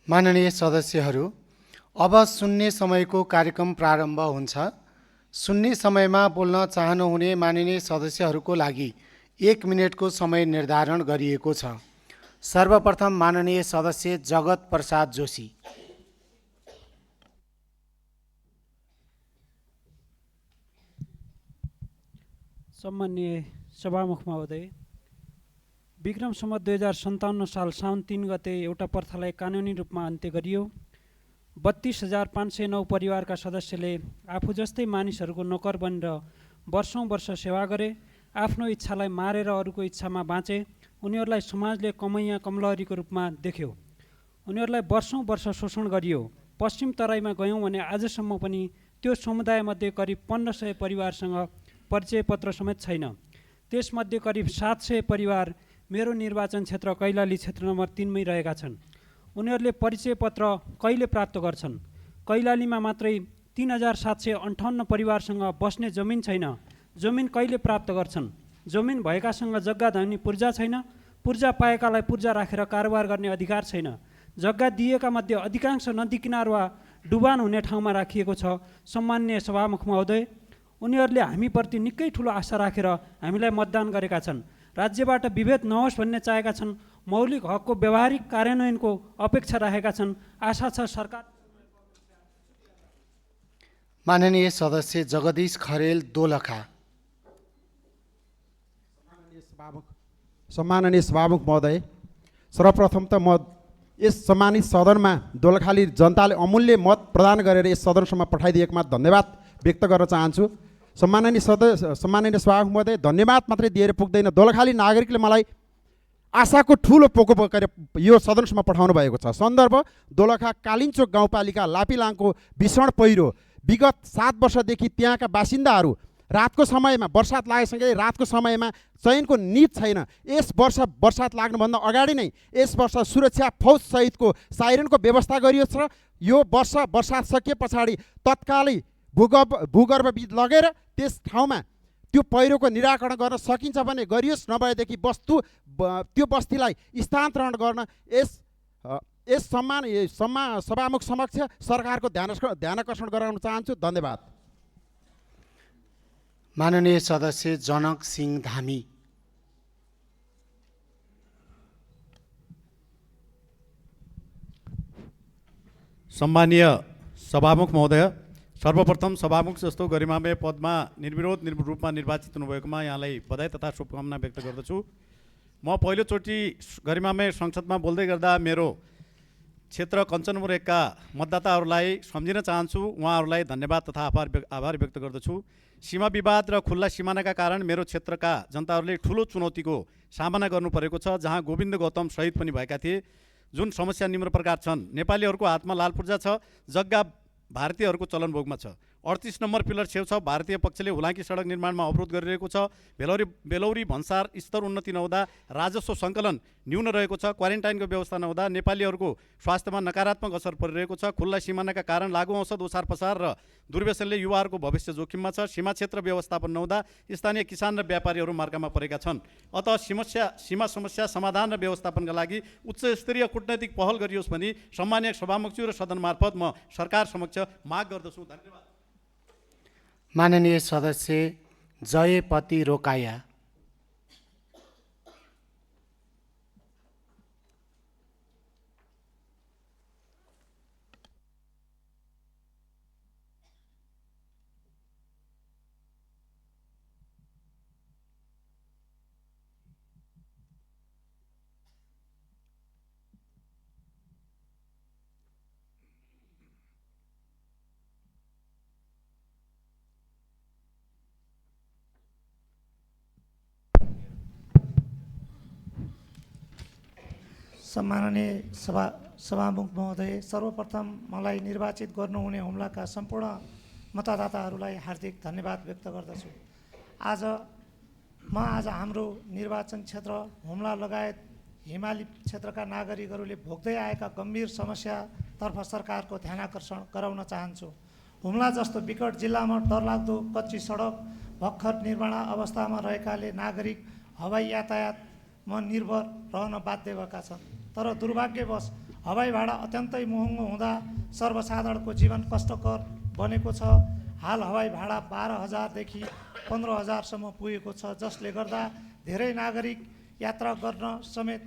माननीय सदस्यहरू, अब सुन्ने समयको कार्यक्रम प्रारम्भ हुन्छ। सुन्ने समयमा बोल्न चाहनुहुने माननीय सदस्यहरूको लागि 1 मिनेटको समय निर्धारण गरिएको छ। सर्वप्रथम माननीय सदस्य जगत प्रसाद जोशी। सम्माननीय सभामुख महोदय, विक्रम सम्वत 2057 साल साउन 3 गते एउटा प्रथालाई कानुनी रूपमा अन्त्य गरियो। 32,509 परिवारका सदस्यले आफू जस्तै मानिसहरूको नोकर बनेर वर्षौं वर्ष सेवा गरे। आफ्नो इच्छालाई मारेर अरूको इच्छामा बाँचे। उनीहरूलाई समाजले कमैया कमलहरीको रूपमा देख्यो। उनीहरूलाई वर्षौं वर्ष शोषण गरियो। पश्चिम तराईमा गयौँ भने आजसम्म पनि त्यो समुदायमध्ये करिब 1500 परिवारसँग परिचय पत्र समेत छैन। त्यसमध्ये करिब 700 परिवार मेरो निर्वाचन क्षेत्र कैलाली क्षेत्र नम्बर 3 मै रहेका छन्। उनीहरूले परिचय पत्र कहिले प्राप्त गर्छन्? कैलालीमा मात्रै 3758 परिवारसँग बस्ने जमिन छैन। जमिन कहिले प्राप्त गर्छन्? जमिन भएकासँग जग्गा धाउने पूर्जा छैन। पूर्जा पाएकालाई पूर्जा राखेर कारोबार गर्ने अधिकार छैन। जग्गा दिएका मध्ये अधिकांश नदी किनार वा डुबान हुने ठाउँमा राखिएको छ। सम्माननीय सभामुख महोदय, उनीहरूले हामीप्रति निकै ठुलो आशा राखेर हामीलाई मतदान गरेका छन्। राज्यबाट विभेद नहोस् भन्ने चाहेका छन्। मौलिक हकको व्यवहारिक कार्यान्वयनको अपेक्षा राखेका छन्। आशा छ सरकार। माननीय सदस्य जगदीश खरेल दोलखा। सम्माननीय सभामुख महोदय, सर्वप्रथम त म यस सम्मानित सदनमा दोलखाली जनताले अमूल्य मत प्रदान गरेर यस सदनसम्म पठाइदिएकोमा धन्यवाद व्यक्त गर्न चाहन्छु। सम्माननीय सभामुख महोदय, धन्यवाद मात्रै दिएर पुग्दैन। दोलखाली नागरिकले मलाई आशाको ठुलो पोको बोकेर यो सदनसम्म पठाउनु भएको छ। सन्दर्भ दोलखा कालिन्चोक गाउँपालिका लापिलाङको भीषण पहिरो। विगत 7 वर्षदेखि त्यहाँका बासिन्दाहरू रातको समयमा, बर्सात लागेसँगै रातको समयमा चयनको नीति छैन। यस वर्ष बर्सात लाग्नुभन्दा अगाडि नै यस वर्ष सुरक्षा फौज सहितको साइरनको व्यवस्था गरिएको छ। यो वर्ष बर्सात सकिए पछाडि तत्कालै भूगर्भविद लगेर त्यस ठाउँमा त्यो पहिरोको निराकरण गर्न सकिन्छ भने गरियोस्, नभएदेखि त्यो बस्तीलाई स्थानान्तरण गर्न यस सभामुख समक्ष सरकारको ध्यानाकर्षण गराउन चाहन्छु। धन्यवाद। माननीय सदस्य जनक सिंह धामी। सम्मानीय सभामुख महोदय, सर्वप्रथम सभामुख जस्तो गरिमामय पदमा निर्विरोध रूपमा निर्वाचित हुनुभएकोमा यहाँलाई बधाई तथा शुभकामना व्यक्त गर्दछु। म पहिलोचोटि गरिमामय संसदमा बोल्दै गर्दा मेरो क्षेत्र कञ्चनपुर 1 का मतदाताहरूलाई सम्झिन चाहन्छु। उहाँहरूलाई धन्यवाद तथा आभार व्यक्त गर्दछु। सीमा विवाद र खुल्ला सिमानाका कारण मेरो क्षेत्रका जनताहरूले ठुलो चुनौतीको सामना गर्नु परेको छ, जहाँ गोविन्द गौतम शहीद पनि भएका थिए। जुन समस्या निम्न प्रकार छन्। नेपालीहरूको हातमा लाल पूर्जा छ, जग्गा भारतीयहरूको चलनभोगमा छ। 38 नम्बर पिलर छेउछाउ भारतीय पक्षले हुलाकी सडक निर्माणमा अवरोध गरिरहेको छ। बेलौरी भन्सार स्तर उन्नति नहुँदा राजस्व सङ्कलन न्यून रहेको छ। क्वारेन्टाइनको व्यवस्था नहुँदा नेपालीहरूको स्वास्थ्यमा नकारात्मक असर परिरहेको छ। खुल्ला सिमानाका कारण लागु औषध ओसार पसार र दुर्व्यसनले युवाहरूको भविष्य जोखिममा छ। सीमा क्षेत्र व्यवस्थापन नहुँदा स्थानीय किसान र व्यापारीहरू मार्गमा परेका छन्। अत सीमा समस्या समाधान र व्यवस्थापनका लागि उच्च स्तरीय कूटनैतिक पहल गरियोस् भनी सम्माननीय सभामुखज्यू र सदन मार्फत म सरकार समक्ष माग गर्दछु। धन्यवाद। माननीय सदस्य जयपति रोकाया। सम्माननीय सभामुख महोदय, सर्वप्रथम मलाई निर्वाचित गर्नुहुने हुम्लाका सम्पूर्ण मतदाताहरूलाई हार्दिक धन्यवाद व्यक्त गर्दछु। आज हाम्रो निर्वाचन क्षेत्र हुम्ला लगायत हिमाली क्षेत्रका नागरिकहरूले भोग्दै आएका गम्भीर समस्यातर्फ सरकारको ध्यानाकर्षण गराउन चाहन्छु। हुम्ला जस्तो विकट जिल्लामा डरलाग्दो कच्ची सडक भर्खर निर्माण अवस्थामा रहेकाले नागरिक हवाई यातायातमा निर्भर रहन बाध्य भएका छन्। तर दुर्भाग्यवश हवाई भाडा अत्यन्तै महँगो हुँदा सर्वसाधारणको जीवन कष्टकर बनेको छ। हाल हवाई भाडा 12,000 देखि 15,000 पुगेको छ, जसले गर्दा धेरै नागरिक यात्रा गर्न समेत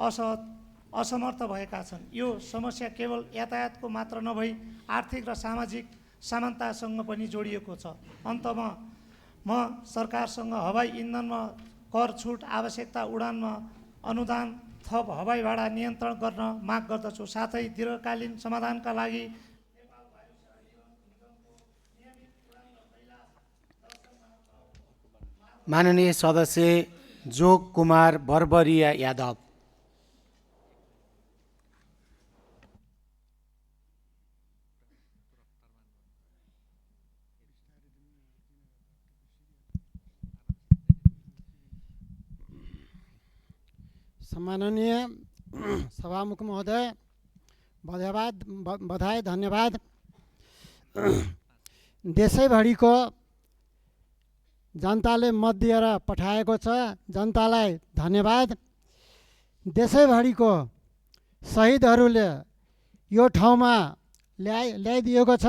असमर्थ भएका छन्। यो समस्या केवल यातायातको मात्र नभई आर्थिक र सामाजिक समानतासँग पनि जोडिएको छ। अन्तमा म सरकारसँग हवाई इन्धनमा कर छुट, आवश्यकता उडानमा अनुदान, थप हवाई भाडा नियन्त्रण गर्न माग गर्दछु। साथै दीर्घकालीन समाधानका लागि माननीय सदस्य जोग कुमार बर्बरिया यादव। सम्माननीय सभामुख महोदय, बधाई धन्यवाद। देशैभरिको जनताले मत दिएर पठाएको छ, जनतालाई धन्यवाद। देशैभरिको शहीदहरूले यो ठाउँमा ल्याइदिएको छ,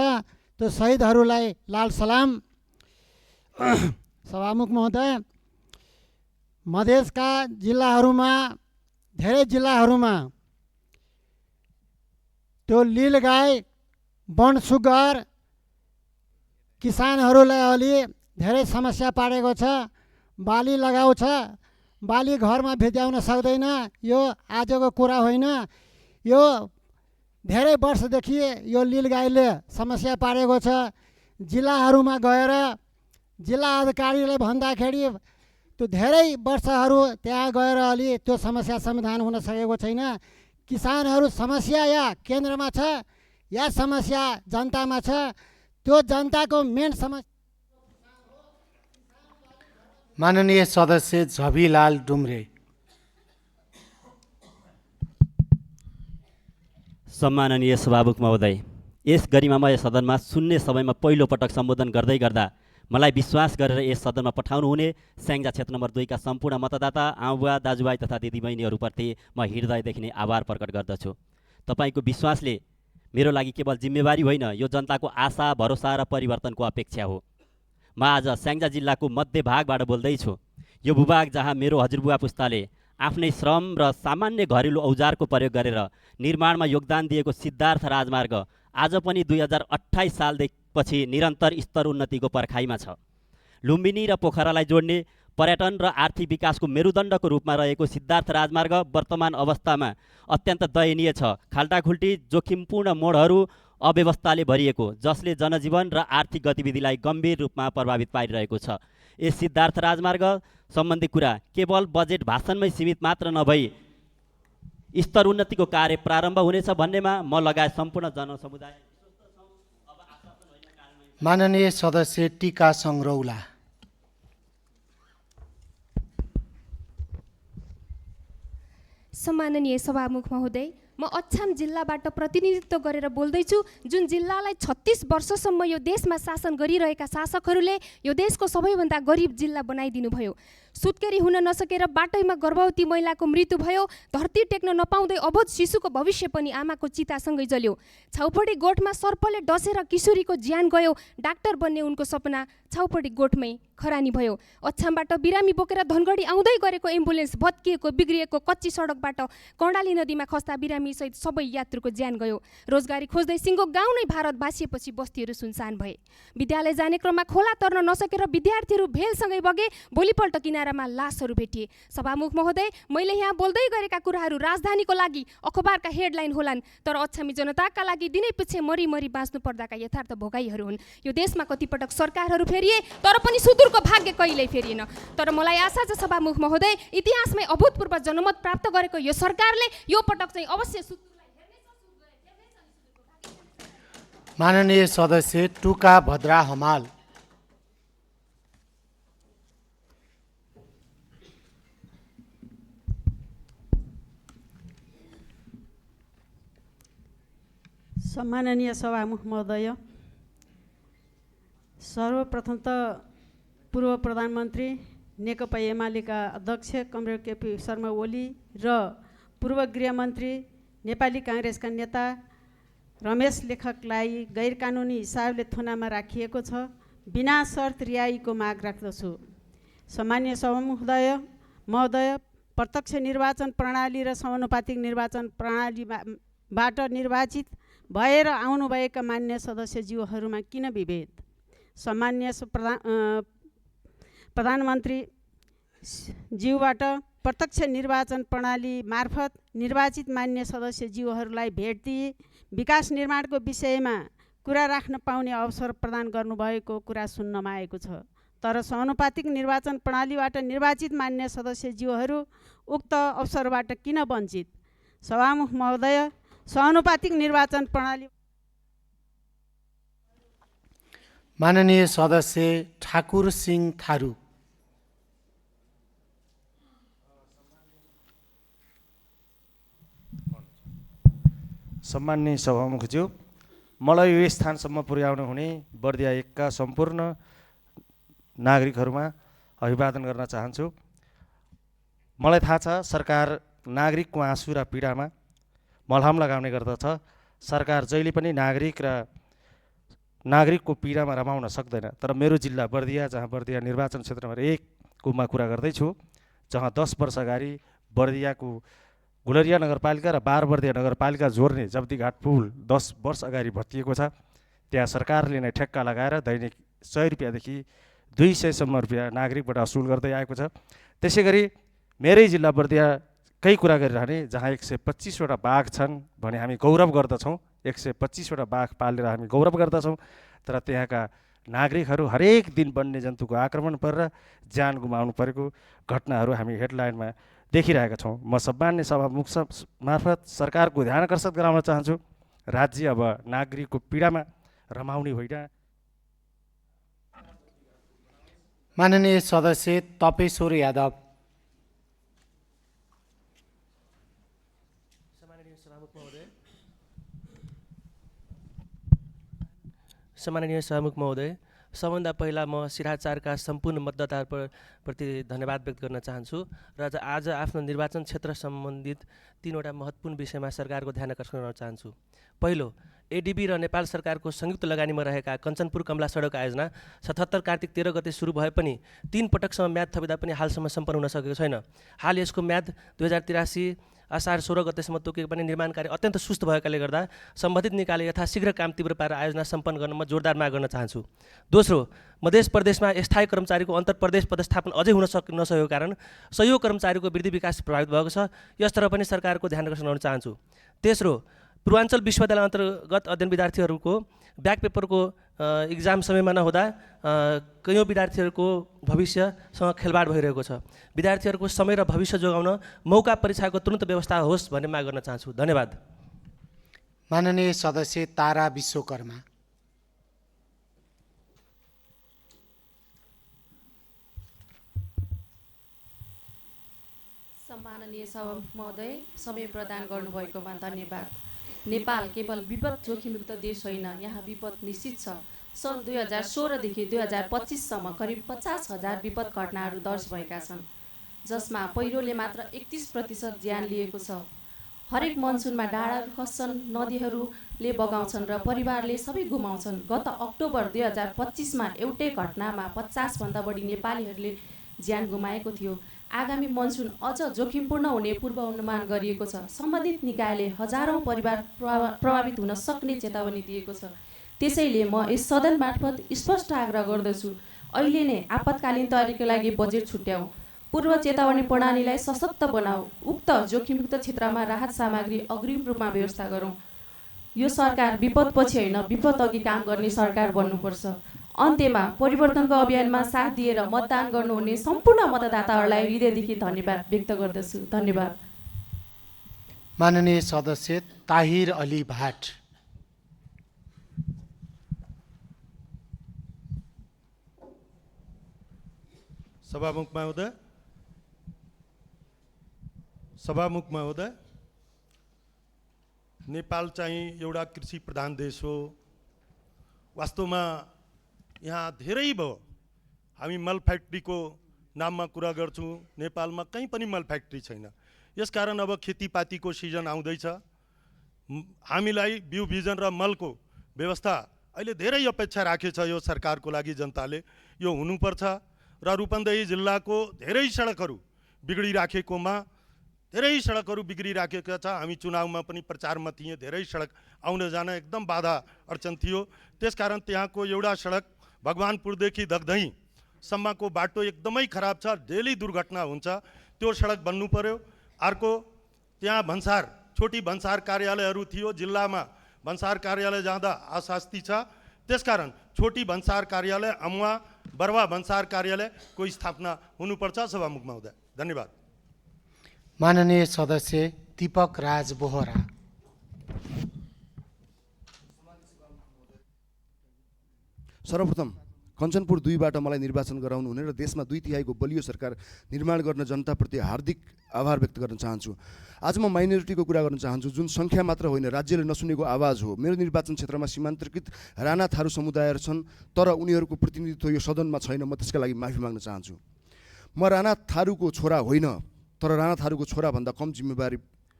त्यो शहीदहरूलाई लाल सलाम। सभामुख महोदय, मधेसका जिल्लाहरूमा, धेरै जिल्लाहरूमा त्यो लीलगाई, वन सुगर किसानहरूलाई अलि धेरै समस्या पारेको छ। बाली लगाउँछ, बाली घरमा भित्याउन सक्दैन। यो आजको कुरा होइन, यो धेरै वर्षदेखि यो लीलगाईले समस्या पारेको छ। जिल्लाहरूमा गएर जिल्ला अधिकारीले भन्दाखेरि त्यो धेरै वर्षहरू त्यहाँ गएर अलि त्यो समस्या समाधान हुन सकेको छैन। किसानहरू समस्या या केन्द्रमा छ या समस्या जनतामा छ, त्यो जनताको मेन समस्या। माननीय सदस्य झबीलाल डुम्रे। सम्माननीय सभामुख महोदय, यस गरिमामय सदनमा सुन्ने समयमा पहिलो पटक सम्बोधन गर्दै गर्दा मलाई विश्वास गरेर यस सदनमा पठाउनुहुने स्याङ्जा क्षेत्र नम्बर 2 का सम्पूर्ण मतदाता, आमाबुवा, दाजुभाइ तथा दिदीबहिनीहरूप्रति म हृदयदेखि नै आभार प्रकट गर्दछु। तपाईँको विश्वासले मेरो लागि केवल जिम्मेवारी होइन, यो जनताको आशा, भरोसा र परिवर्तनको अपेक्षा हो। म आज स्याङ्जा जिल्लाको मध्यभागबाट बोल्दैछु। यो भूभाग जहाँ मेरो हजुरबुवा पुस्ताले आफ्नै श्रम र सामान्य घरेलु औजारको प्रयोग गरेर निर्माणमा योगदान दिएको सिद्धार्थ राजमार्ग आज पनि 2028 सालदेखि निरन्तर स्तर उन्नतिको पर्खाइमा छ। लुम्बिनी र पोखरालाई जोड्ने पर्यटन र आर्थिक विकासको मेरुदण्डको रूपमा रहेको सिद्धार्थ राजमार्ग वर्तमान अवस्थामा अत्यन्त दयनीय छ। खाल्टाखुल्टी, जोखिमपूर्ण मोडहरू, अव्यवस्थाले भरिएको, जसले जनजीवन र आर्थिक गतिविधिलाई गम्भीर रूपमा प्रभावित पारिरहेको छ। यस सिद्धार्थ राजमार्ग सम्बन्धी कुरा केवल बजेट भाषणमै सीमित मात्र नभई स्तर उन्नतिको कार्य प्रारम्भ हुनेछ भन्नेमा म लगायत सम्पूर्ण जनसमुदाय। माननीय सदस्य टीका सङ्ग्रौला। सम्माननीय सभामुख महोदय, म अछाम जिल्लाबाट प्रतिनिधित्व गरेर बोल्दैछु, जुन जिल्लालाई 36 वर्षसम्म यो देशमा शासन गरिरहेका शासकहरूले यो देशको सबैभन्दा गरिब जिल्ला बनाइदिनु भयो। सुत्केरी हुन नसकेर बाटैमा गर्भवती महिलाको मृत्यु भयो। धरती टेक्न नपाउँदै अबोध शिशुको भविष्य पनि आमाको चितासँगै जल्यो। छाउपडी गोठमा सर्पले डसेर किशोरीको ज्यान गयो। डाक्टर बन्ने उनको सपना छाउपडी गोठमै खरानी भयो। अछामबाट बिरामी बोकेर धनगढी आउँदै गरेको एम्बुलेन्स भत्किएको, बिग्रिएको कच्ची सडकबाट कर्णाली नदीमा खस्दा बिरामी सहित सबै यात्रुको ज्यान गयो। रोजगारी खोज्दै सिङ्गो गाउँ नै भारत भासिएपछि बस्तीहरू सुनसान भए। विद्यालय जाने क्रममा खोला तर्न नसकेर विद्यार्थीहरू भेलसँगै बगे। भोलिपल्ट किनारामा लासहरू भेटिए। सभामुख महोदय, मैले यहाँ बोल्दै गरेका कुराहरू राजधानीको लागि अखबारका हेडलाइन होलान्, तर अछामी जनताका लागि दिनै पछि मरी बाँच्नु पर्दाका यथार्थ भोगाइहरू हुन्। यो देशमा कतिपटक सरकारहरू फेरिए, तर पनि सुदूरको भाग्य कहिल्यै फेरिएन। तर मलाई आशा छ सभामुख महोदय, इतिहासमै अभूतपूर्व जनमत प्राप्त गरेको यो सरकारले यो पटक चाहिँ अवश्य माननीय सदस्य टुका भद्रा हमाल। सम्माननीय सभामुख महोदय, सर्वप्रथम त पूर्व प्रधानमन्त्री नेकपा एमालेका अध्यक्ष कमरेड केपी शर्मा ओली र पूर्व गृहमन्त्री नेपाली काङ्ग्रेसका नेता रमेश लेखकलाई गैरकानुनी हिसाबले थुनामा राखिएको छ। बिना शर्त रिहाईको माग राख्दछु। सम्मान्य महोदय, प्रत्यक्ष निर्वाचन प्रणाली र समानुपातिक निर्वाचन प्रणालीबाट निर्वाचित भएर आउनुभएका मान्य सदस्यज्यूहरूमा किन विभेद? सम्मान्य प्रधानमन्त्री ज्यूबाट प्रत्यक्ष निर्वाचन प्रणाली मार्फत निर्वाचित मान्य सदस्यज्यूहरूलाई भेट दिए विकास निर्माणको विषयमा कुरा राख्न पाउने अवसर प्रदान गर्नुभएको कुरा सुन्नमा आएको छ। तर समानुपातिक निर्वाचन प्रणालीबाट निर्वाचित मान्य सदस्यज्यूहरू उक्त अवसरबाट किन वञ्चित? सभामुख महोदय, समानुपातिक निर्वाचन प्रणाली माननीय सदस्य ठाकुर सिंह थारू। सम्माननीय सभामुखज्यू, मलाई यो स्थानसम्म पुर्याउनु हुने बर्दिया 1 का सम्पूर्ण नागरिकहरूमा अभिवादन गर्न चाहन्छु। मलाई थाहा छ सरकार नागरिकको आँसु र पीडामा मलहम लगाउने गर्दछ। सरकार जहिले पनि नागरिकको पीडामा रमाउन सक्दैन। तर मेरो जिल्ला बर्दिया, जहाँ बर्दिया निर्वाचन क्षेत्र नम्बर 1 कोमा कुरा गर्दैछु, जहाँ 10 वर्ष अगाडि बर्दियाको गुलरिया नगरपालिका र बारबर्दिया नगरपालिका जोड्ने जब्तीघाट पुल 10 वर्ष अगाडि भत्किएको छ। त्यहाँ सरकारले नै ठेक्का लगाएर दैनिक 100 रुपियाँदेखि 200 सम्म रुपियाँ नागरिकबाट असुल गर्दै आएको छ। त्यसै गरी मेरै जिल्ला बर्दियाकै कुरा गरिरहने, जहाँ 125वटा बाघ छन् भने हामी गौरव गर्दछौँ। 125वटा बाघ पालेर हामी गौरव गर्दछौँ। तर त्यहाँका नागरिकहरू हरेक दिन वन्यजन्तुको आक्रमण परेर ज्यान गुमाउनु परेको घटनाहरू हामी हेडलाइनमा देखिरहेका छौँ। म सम्मान्य सभामुख मार्फत सरकारको ध्यान आकर्षित गराउन चाहन्छु। राज्य अब नागरिकको पीडामा रमाउने होइन। माननीय सदस्य तपेश्वर यादव। सम्माननीय सभामुख महोदय, सबभन्दा पहिला म सिराचारका सम्पूर्ण मतदाताप्रति धन्यवाद व्यक्त गर्न चाहन्छु र आज आफ्नो निर्वाचन क्षेत्र सम्बन्धित 3वटा महत्त्वपूर्ण विषयमा सरकारको ध्यान आकर्षण गर्न चाहन्छु। पहिलो, एडिबी र नेपाल सरकारको संयुक्त लगानीमा रहेका कञ्चनपुर कमला सडक आयोजना 77 कार्तिक 13 गते सुरु भए पनि 3 पटकसम्म म्याद थपिँदा पनि हालसम्म सम्पन्न हुन सकेको छैन। हाल यसको म्याद 2083 असार 16 गतेसम्म तोकेको पनि निर्माण कार्य अत्यन्त सुस्त भएकाले गर्दा सम्बन्धित निकायले यथाशीघ्र काम तीव्र पारेर आयोजना सम्पन्न गर्न म जोरदार माग गर्न चाहन्छु। दोस्रो, मध्य प्रदेशमा स्थायी कर्मचारीको अन्तर प्रदेश पदस्थापन अझै हुन नसकेको कारण सहयोग कर्मचारीको वृद्धि विकास प्रभावित भएको छ। यसतर्फ पनि सरकारको ध्यान आकर्षण गर्न चाहन्छु। तेस्रो, पूर्वाञ्चल विश्वविद्यालय अन्तर्गत अध्ययन विद्यार्थीहरूको ब्याक पेपरको इक्जाम समयमा नहुँदा कयौँ विद्यार्थीहरूको भविष्यसँग खेलवाड भइरहेको छ। विद्यार्थीहरूको समय र भविष्य जोगाउन मौका परीक्षाको तुरन्त व्यवस्था होस् भन्ने माग गर्न चाहन्छु। धन्यवाद। माननीय सदस्य तारा विश्वकर्मा। सम्माननीय सभामुख महोदय, समय प्रदान गर्नुभएकोमा धन्यवाद। नेपाल केवल विपद जोखिमयुक्त देश होइन, यहाँ विपद निश्चित छ। सन् 2016 देखि 2025 सम्म करिब 50,000 विपद घटनाहरू दर्ज भएका छन्, जसमा पहिरोले मात्र 31% ज्यान लिएको छ। हरेक मनसुनमा डाँडाहरू खस्छन्, नदीहरूले बगाउँछन् र परिवारले सबै गुमाउँछन्। गत अक्टोबर 2025 मा एउटै घटनामा 50 भन्दा बढी नेपालीहरूले ज्यान गुमाएको थियो। आगामी मनसुन अझ जोखिमपूर्ण हुने पूर्वानुमान गरिएको छ। सम्बन्धित निकायले हजारौं परिवार प्रभावित हुन सक्ने चेतावनी दिएको छ। त्यसैले म यस सदन मार्फत स्पष्ट आग्रह गर्दछु, अहिले नै आपतकालीन तयारीका लागि बजेट छुट्याऊ, पूर्व चेतावनी प्रणालीलाई सशक्त बनाऊ, उक्त जोखिमयुक्त क्षेत्रमा राहत सामग्री अग्रिम रूपमा व्यवस्था गरौँ। यो सरकार विपदपछि होइन, विपद अघि काम गर्ने सरकार बन्नुपर्छ। अन्त्यमा परिवर्तनको अभियानमा साथ दिएर मतदान गर्नुहुने सम्पूर्ण मतदाताहरूलाई हृदयदेखि धन्यवाद व्यक्त गर्दछु। धन्यवाद। माननीय सदस्य ताहिर अली भाट। सभामुख महोदय, नेपाल चाहिँ एउटा कृषि प्रधान देश हो। वास्तवमा यहाँ धेरै भयो। हामी मल फ्याक्ट्रीको नाममा कुरा गर्छौँ, नेपालमा कहीँ पनि मल फ्याक्ट्री छैन। यसकारण अब खेतीपातीको सिजन आउँदैछ हामीलाई बिउ बिजन र मलको व्यवस्था अहिले धेरै अपेक्षा राखेछ यो सरकारको लागि जनताले, यो हुनुपर्छ। र रूपन्देही जिल्लाको धेरै सडकहरू बिग्रिराखेकोमा धेरै सडकहरू बिग्रिराखेका छ। हामी चुनावमा पनि प्रचारमा थियौँ, धेरै सडक आउन जान एकदम बाधा अडचन थियो। त्यसकारण त्यहाँको एउटा सडक भगवानपुरदेखि दगधहीसम्मको बाटो एकदमै खराब छ, डेली दुर्घटना हुन्छ, त्यो सडक बन्नु पर्यो। अर्को त्यहाँ भन्सार, छोटी भन्सार कार्यालयहरू थियो, जिल्लामा भन्सार कार्यालय जाँदा आशास्ति छ, त्यसकारण छोटी भन्सार कार्यालय, अमुवा बरवा भन्सार कार्यालयको स्थापना हुनुपर्छ। सभामुख महोदय, धन्यवाद। माननीय सदस्य दीपक राज बोहरा। सर्वप्रथम कञ्चनपुर 2बाट मलाई निर्वाचन गराउनु हुने र देशमा 2/3 बलियो सरकार निर्माण गर्न जनताप्रति हार्दिक आभार व्यक्त गर्न चाहन्छु। आज म माइनोरिटीको कुरा गर्न चाहन्छु, जुन सङ्ख्या मात्र होइन, राज्यले नसुनेको आवाज हो। मेरो निर्वाचन क्षेत्रमा सीमान्तकृत राणा थारू समुदायहरू छन्, तर उनीहरूको प्रतिनिधित्व यो सदनमा छैन। म त्यसका लागि माफी माग्न चाहन्छु। म राणा थारूको छोरा होइन, तर राणा थारूको छोराभन्दा कम जिम्मेवारी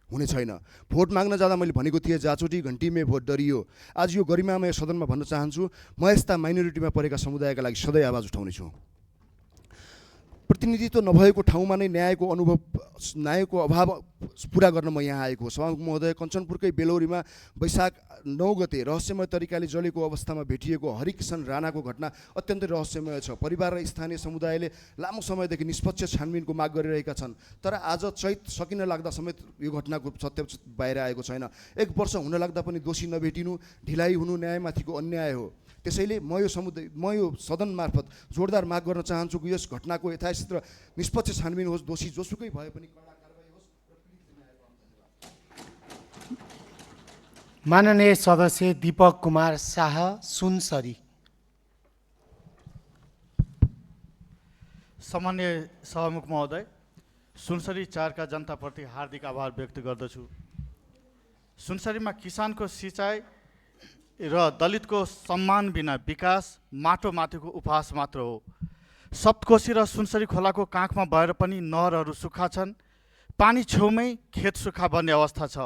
हुने छैन। भोट माग्न जाँदा मैले भनेको थिएँ, जाचोटी घन्टीमै भोट डरियो। आज यो गरिमामय सदनमा भन्न चाहन्छु, म यस्ता माइनोरिटीमा परेका समुदायका लागि सधैँ आवाज उठाउनेछु। प्रतिनिधित्व नभएको ठाउँमा नै न्यायको अभाव पुरा गर्न म यहाँ आएको हो। सभामुख महोदय, कञ्चनपुरकै बेलौरीमा वैशाख 9 गते रहस्यमय तरिकाले जलेको अवस्थामा भेटिएको हरिकिशन राणाको घटना अत्यन्तै रहस्यमय छ। परिवार र स्थानीय समुदायले लामो समयदेखि निष्पक्ष छानबिनको माग गरिरहेका छन्, तर आज चैत सकिन लाग्दा समेत यो घटनाको सत्य बाहिर आएको छैन। 1 वर्ष हुन लाग्दा पनि दोषी नभेटिनु, ढिलाइ हुनु न्यायमाथिको अन्याय हो। त्यसैले म यो सदन मार्फत जोरदार माग गर्न चाहन्छु कि यस घटनाको यथास्थित र निष्पक्ष छानबिन होस्, दोषी जोसुकै भए पनि कडा कारबाही होस्। माननीय सदस्य दीपक कुमार शाह सुनसरी। सम्माननीय सभामुख महोदय, सुनसरी 4 का जनताप्रति हार्दिक आभार व्यक्त गर्दछु। सुनसरीमा किसानको सिँचाइ र दलितको सम्मान बिना विकास माटोमाथिको उपहास मात्र हो। सप्तकोशी र सुनसरी खोलाको काखमा भएर पनि नहरहरू सुक्खा छन्, पानी छेउमै खेत सुक्खा बन्ने अवस्था छ।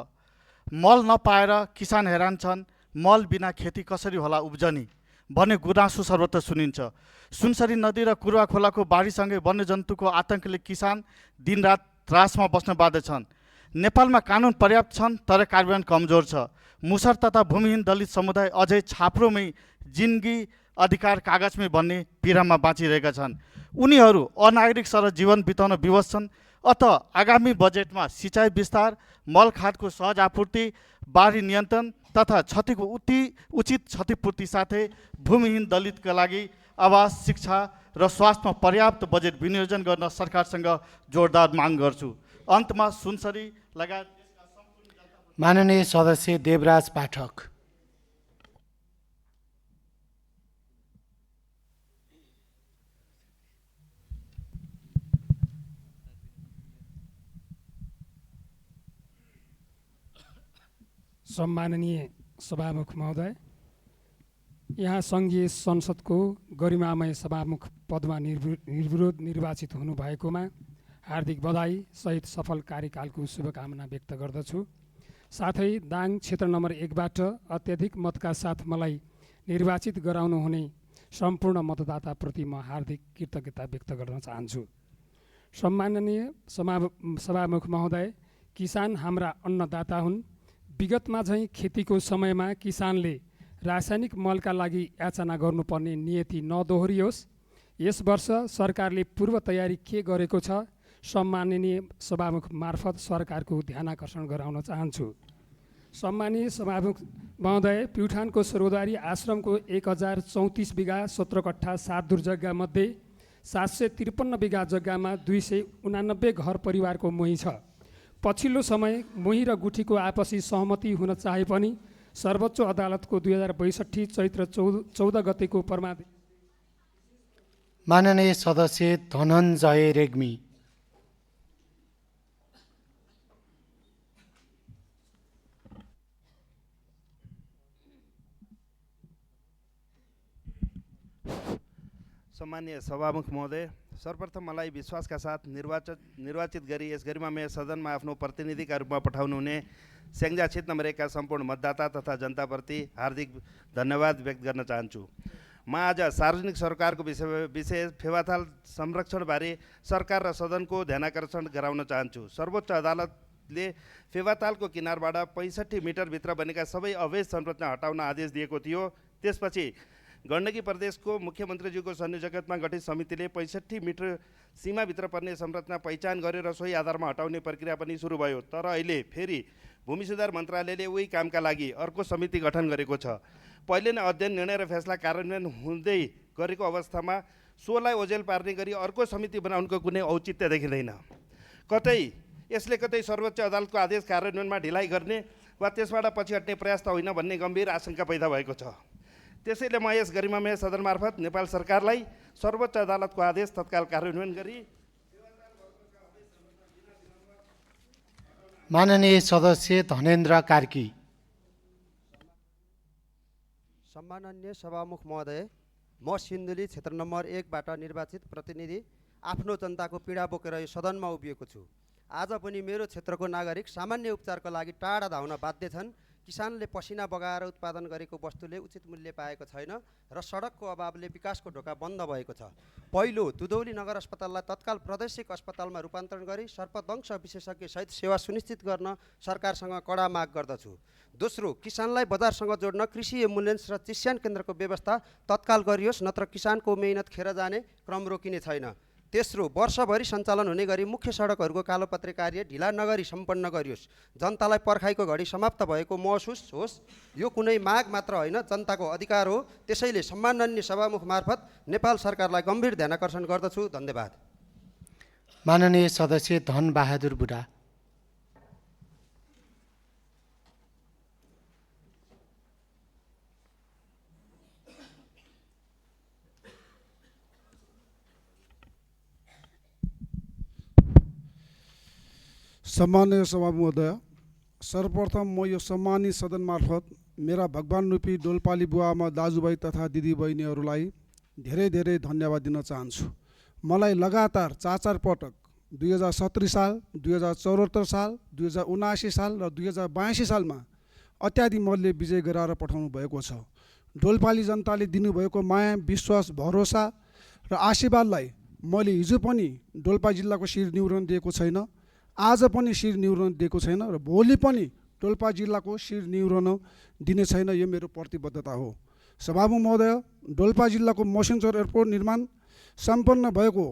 मल नपाएर किसान हैरान छन्, मल बिना खेती कसरी होला उब्जनी भन्ने गुनासो सर्वत्र सुनिन्छ। सुनसरी नदी र कुरुवा खोलाको बाढीसँगै वन्यजन्तुको आतङ्कले किसान दिनरात त्रासमा बस्न बाध्य छन्। नेपालमा कानुन पर्याप्त छन्, तर कार्यान्वयन कमजोर छ। मुसर तथा भूमिहीन दलित समुदाय अझै छाप्रोमै जिन्दगी अधिकार कागजमै भन्ने पीडामा बाँचिरहेका छन्। उनीहरू अनागरिक सरह जीवन बिताउन विवश छन्। अत आगामी बजेटमा सिँचाइ विस्तार, मल खादको सहज आपूर्ति, बाढी नियन्त्रण तथा क्षतिको उचित क्षतिपूर्ति साथै भूमिहीन दलितका लागि आवास, शिक्षा र स्वास्थ्यमा पर्याप्त बजेट विनियोजन गर्न सरकारसँग जोरदार माग गर्छु। अन्तमा सुनसरी लगायत माननीय सदस्य देवराज पाठक। सम्माननीय सभामुख महोदय, यहाँ सङ्घीय संसदको गरिमामय सभामुख पदमा निर्विरोध निर्वाचित हुनुभएकोमा हार्दिक बधाई सहित सफल कार्यकालको शुभकामना व्यक्त गर्दछु। साथै दाङ क्षेत्र नम्बर 1बाट अत्यधिक मतका साथ मलाई निर्वाचित गराउनु हुने सम्पूर्ण मतदाताप्रति म हार्दिक कृतज्ञता व्यक्त गर्न चाहन्छु। सम्माननीय सभामुख महोदय, किसान हाम्रा अन्नदाता हुन्। विगतमा झैँ खेतीको समयमा किसानले रासायनिक मलका लागि याचना गर्नुपर्ने नियति नदोहोरियोस्। यस वर्ष सरकारले पूर्व तयारी के गरेको छ, सम्माननीय सभामुख मार्फत सरकारको ध्यानाकर्षण गराउन चाहन्छु। सम्माननीय सभामुख महोदय, प्युठानको सरोदारी आश्रमको 1034 बिघा 17 कट्ठा 7 दूर जग्गामध्ये 753 बिघा जग्गामा 289 घर परिवारको मोही छ। पछिल्लो समय मोही र गुठीको आपसी सहमति हुन चाहे पनि सर्वोच्च अदालतको 2062 चैत्र 14 गतेको परमादेश। माननीय सदस्य धनञ्जय रेग्मी। सम्मानीय सभामुख महोदय, सर्वप्रथम मलाई विश्वासका साथ निर्वाचित गरी यस गरिमामय सदनमा आफ्नो प्रतिनिधिका रूपमा पठाउनु हुने स्याङ्जा क्षेत्र नम्बर 1 का सम्पूर्ण मतदाता तथा जनताप्रति हार्दिक धन्यवाद व्यक्त गर्न चाहन्छु। म आज सार्वजनिक सरकारको विषय फेवाताल संरक्षणबारे सरकार र सदनको ध्यानाकर्षण गराउन चाहन्छु। सर्वोच्च अदालतले फेवातालको किनारबाट 65 मिटरभित्र बनेका सबै अवैध संरचना हटाउन आदेश दिएको थियो। त्यसपछि गण्डकी प्रदेशको मुख्यमन्त्रीज्यूको संयोजकत्वमा गठित समितिले 65 मिटर सीमाभित्र पर्ने संरचना पहिचान गरेर सोही आधारमा हटाउने प्रक्रिया पनि सुरु भयो। तर अहिले फेरि भूमि सुधार मन्त्रालयले उही कामका लागि अर्को समिति गठन गरेको छ। पहिले नै अध्ययन, निर्णय र फैसला कार्यान्वयन हुँदै गरेको अवस्थामा सोलाई ओझेल पार्ने गरी अर्को समिति बनाउनुको कुनै औचित्य देखिँदैन। यसले कतै सर्वोच्च अदालतको आदेश कार्यान्वयनमा ढिलाइ गर्ने वा त्यसबाट पछि हट्ने प्रयास त होइन भन्ने गम्भीर आशंका पैदा भएको छ। त्यसैले म यस गरिमामय सदन मार्फत नेपाल सरकारलाई सर्वोच्च अदालतको आदेश तत्काल कार्यान्वयन गरी माननीय सदस्य धनेन्द्र कार्की। सम्माननीय सभामुख महोदय, म सिन्धुली क्षेत्र नम्बर 1 बाट निर्वाचित प्रतिनिधि आफ्नो जनताको पीडा बोकेर यो सदनमा उभिएको छु। आज पनि मेरो क्षेत्रको नागरिक सामान्य उपचारको लागि टाढा धाउन बाध्य छन्। किसानले पसिना बगाएर उत्पादन गरेको वस्तुले उचित मूल्य पाएको छैन र सडकको अभावले विकासको ढोका बन्द भएको छ। पहिलो, दुधौली नगर अस्पताललाई तत्काल प्रादेशिक अस्पतालमा रूपान्तरण गरी सर्पदंश विशेषज्ञसहित सेवा सुनिश्चित गर्न सरकारसँग कडा माग गर्दछु। दोस्रो, किसानलाई बजारसँग जोड्न कृषि एम्बुलेन्स र चिस्यान केन्द्रको व्यवस्था तत्काल गरियोस्, नत्र किसानको मेहनत खेर जाने क्रम रोकिने छैन। तेस्रो, वर्षभरि सञ्चालन हुने गरी मुख्य सडकहरूको कालोपत्री कार्य ढिला नगरी सम्पन्न गरियोस्। जनतालाई पर्खाइको घडी समाप्त भएको महसुस होस्। यो कुनै माग मात्र होइन, जनताको अधिकार हो। त्यसैले सम्माननीय सभामुख मार्फत नेपाल सरकारलाई गम्भीर ध्यानाकर्षण गर्दछु। धन्यवाद। माननीय सदस्य धन बहादुर बुढा। सम्माननीय सभा महोदय, सर्वप्रथम म यो सम्मानित सदन मार्फत मेरा भगवान रूपी डोल्पाली बुवामा दाजुभाइ तथा दिदी बहिनीहरूलाई धेरै धेरै धन्यवाद दिन चाहन्छु। मलाई लगातार 4 पटक 2070 साल, 2074 साल, 2079 साल र 2082 सालमा अत्याधिक मतले विजय गराएर पठाउनु भएको छ। डोल्पाली जनताले दिनुभएको माया, विश्वास, भरोसा र आशीर्वादलाई मैले हिजो पनि डोल्पा जिल्लाको शिर निहुर्न दिएको छैन, आज पनि शिर निहुर्न दिएको छैन र भोलि पनि डोल्पा जिल्लाको शिर निहुर्न दिने छैन। यो मेरो प्रतिबद्धता हो। सभामुख महोदय, डोल्पा जिल्लाको मसिनचौर एयरपोर्ट निर्माण सम्पन्न भएको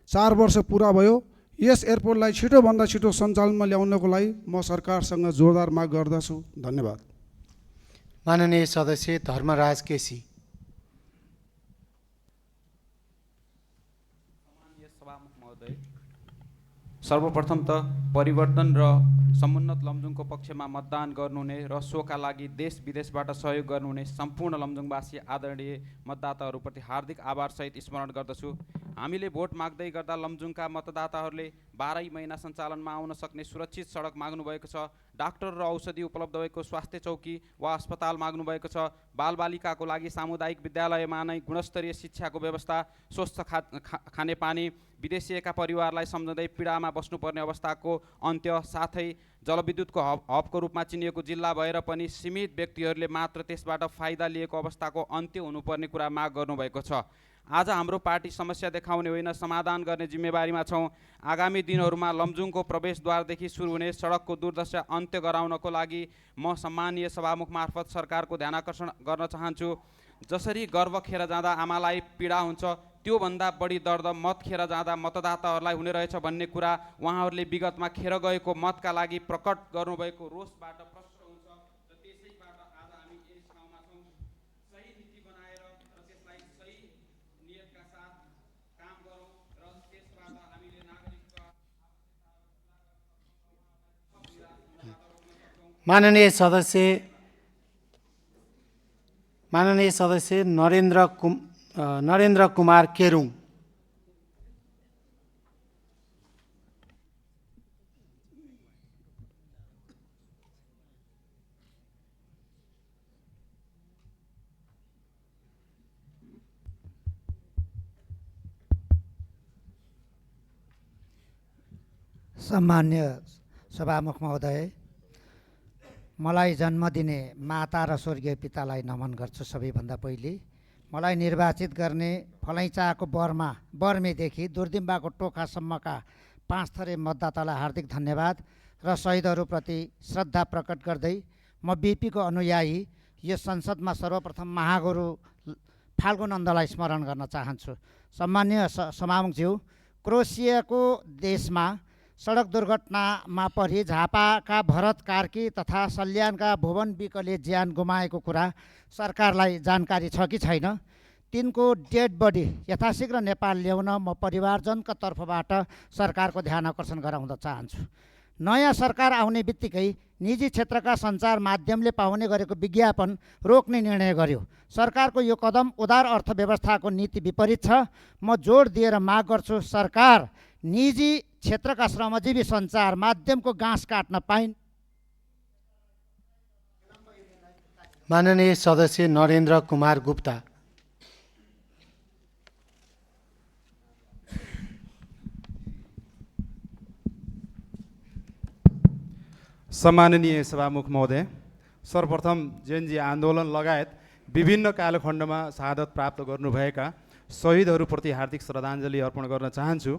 4 वर्ष पुरा भयो। यस एयरपोर्टलाई छिटोभन्दा छिटो सञ्चालनमा ल्याउनको लागि म सरकारसँग जोरदार माग गर्दछु। धन्यवाद। माननीय सदस्य धर्मराज केसी। सर्वप्रथम त परिवर्तन र समुन्नत लमजुङको पक्षमा मतदान गर्नुहुने र सोका लागि देश विदेशबाट सहयोग गर्नुहुने सम्पूर्ण लमजुङवासी आदरणीय मतदाताहरूप्रति हार्दिक आभारसहित स्मरण गर्दछु। हामीले भोट माग्दै गर्दा लमजुङका मतदाताहरूले 12 महिना सञ्चालनमा आउन सक्ने सुरक्षित सडक माग्नुभएको छ, डाक्टर र औषधि उपलब्ध भएको स्वास्थ्य चौकी वा अस्पताल माग्नुभएको छ, बालबालिकाको लागि सामुदायिक विद्यालयमा नै गुणस्तरीय शिक्षाको व्यवस्था, स्वच्छ खानेपानी, विदेशिएका परिवारलाई सम्झँदै पीडामा बस्नुपर्ने अवस्थाको अन्त्य, साथै जलविद्युतको हबको रूपमा चिनिएको जिल्ला भएर पनि सीमित व्यक्तिहरूले मात्र त्यसबाट फाइदा लिएको अवस्थाको अन्त्य हुनुपर्ने कुरा माग गर्नुभएको छ। आज हाम्रो पार्टी समस्या देखाउने होइन, समाधान गर्ने जिम्मेवारीमा छौँ। आगामी दिनहरूमा लमजुङको प्रवेशद्वारदेखि सुरु हुने सडकको दुर्दशा अन्त्य गराउनको लागि म सम्मानीय सभामुख मार्फत सरकारको ध्यानाकर्षण गर्न चाहन्छु। जसरी गर्भ खेर जाँदा आमालाई पीडा हुन्छ, त्योभन्दा बढी दर्द मत खेर जाँदा मतदाताहरूलाई हुने रहेछ भन्ने कुरा उहाँहरूले विगतमा खेर गएको मतका लागि प्रकट गर्नुभएको रोषबाट प्रष्ट हुन्छ र त्यसैबाट आज हामी यस ठाउँमा छौँ। सही नीति बनाएर र त्यसलाई सही नियतका साथ काम गरौँ र त्यसबाट हामीले नागरिकका माननीय सदस्य नरेन्द्र कुमार केरुङ। सम्मान्य सभामुख महोदय, मलाई जन्म दिने माता र स्वर्गीय पितालाई नमन गर्छु। सबैभन्दा पहिले मलाई निर्वाचित गर्ने फलैचाको बर्मेदेखि दुर्दिम्बाको टोखासम्मका 5 थरी मतदातालाई हार्दिक धन्यवाद र शहीदहरूप्रति श्रद्धा प्रकट गर्दै म बिपीको अनुयायी यो संसदमा सर्वप्रथम महागुरु फाल्गु नन्दलाई स्मरण गर्न चाहन्छु। सम्माननीय सभामुखज्यू, क्रोएसियाको देशमा सडक दुर्घटनामा परि झापाका भरत कार्की तथा सल्यानका भुवन विकले ज्यान गुमाएको कुरा सरकारलाई जानकारी छ कि छैन? तिनको डेड बडी यथाशीघ्र नेपाल ल्याउन म परिवारजनका तर्फबाट सरकारको ध्यान आकर्षण गराउन चाहन्छु। नयाँ सरकार आउने बित्तिकै निजी क्षेत्रका सञ्चार माध्यमले पाउने गरेको विज्ञापन रोक्ने निर्णय गर्यो। सरकारको यो कदम उदार अर्थव्यवस्थाको नीति विपरीत छ। म जोड दिएर माग गर्छु, सरकार निजी क्षेत्रका श्रमजीवी सञ्चार माध्यमको गाँस काट्न पाइन्। माननीय सदस्य नरेन्द्र कुमार गुप्ता। सम्माननीय सभामुख महोदय, सर्वप्रथम जेएनजी आन्दोलन लगायत विभिन्न कालखण्डमा शहादत प्राप्त गर्नुभएका शहीदहरूप्रति हार्दिक श्रद्धाञ्जली अर्पण गर्न चाहन्छु।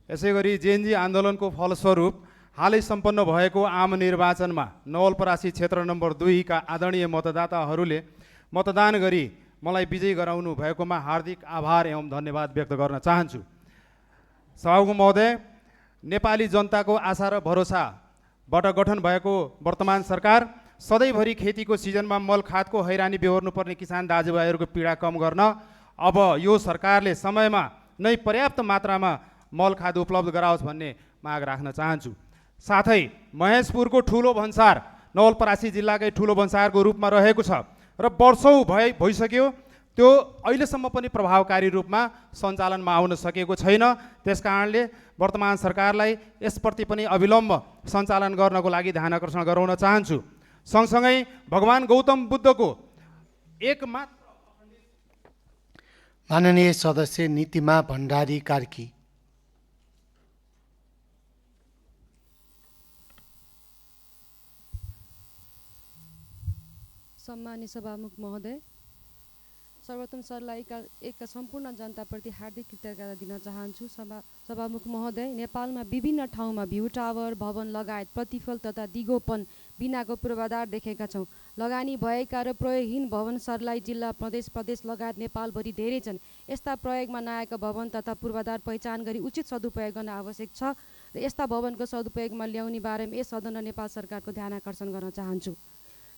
यसै गरी जेएनजी आन्दोलनको फलस्वरूप हालै सम्पन्न भएको आम निर्वाचनमा नवलपरासी क्षेत्र नम्बर 2 का आदरणीय मतदाताहरूले मतदान गरी मलाई विजयी गराउनु भएकोमा हार्दिक आभार एवं धन्यवाद व्यक्त गर्न चाहन्छु। सभामुख महोदय, नेपाली जनताको आशा र भरोसाबाट गठन भएको वर्तमान सरकार सधैँभरि खेतीको सिजनमा मल खादको हैरानी बेहोर्नुपर्ने किसान दाजुभाइहरूको पीडा कम गर्न अब यो सरकारले समयमा नै पर्याप्त मात्रामा मल खाद उपलब्ध गराओस् भन्ने माग राख्न चाहन्छु। साथै महेशपुरको ठुलो भन्सार नवलपरासी जिल्लाकै ठुलो भन्सारको रूपमा रहेको छ र वर्षौँ भइसक्यो, त्यो अहिलेसम्म पनि प्रभावकारी रूपमा सञ्चालनमा आउन सकेको छैन। त्यस कारणले वर्तमान सरकारलाई यसप्रति पनि अविलम्ब सञ्चालन गर्नको लागि ध्यान आकर्षण गराउन चाहन्छु। सँगसँगै भगवान गौतम बुद्धको एकमात्र माननीय सदस्य नीतिमा भण्डारी कार्की। सम्मानित सभामुख महोदय, सर्वप्रथम सरलाई एकका सम्पूर्ण जनताप्रति हार्दिक कृतज्ञता दिन चाहन्छु। सभामुख महोदय, नेपालमा विभिन्न ठाउँमा भ्यू टावर, भवन लगायत प्रतिफल तथा दिगोपन बिनाको पूर्वाधार देखेका छौँ। लगानी भएका र प्रयोगहीन भवन सर्लाही जिल्ला, प्रदेश लगायत नेपालभरि धेरै छन्। यस्ता प्रयोगमा नआएका भवन तथा पूर्वाधार पहिचान गरी उचित सदुपयोग गर्न आवश्यक छ र यस्ता भवनको सदुपयोगमा ल्याउने बारेमा यस सदन र नेपाल सरकारको ध्यान आकर्षण गर्न चाहन्छु।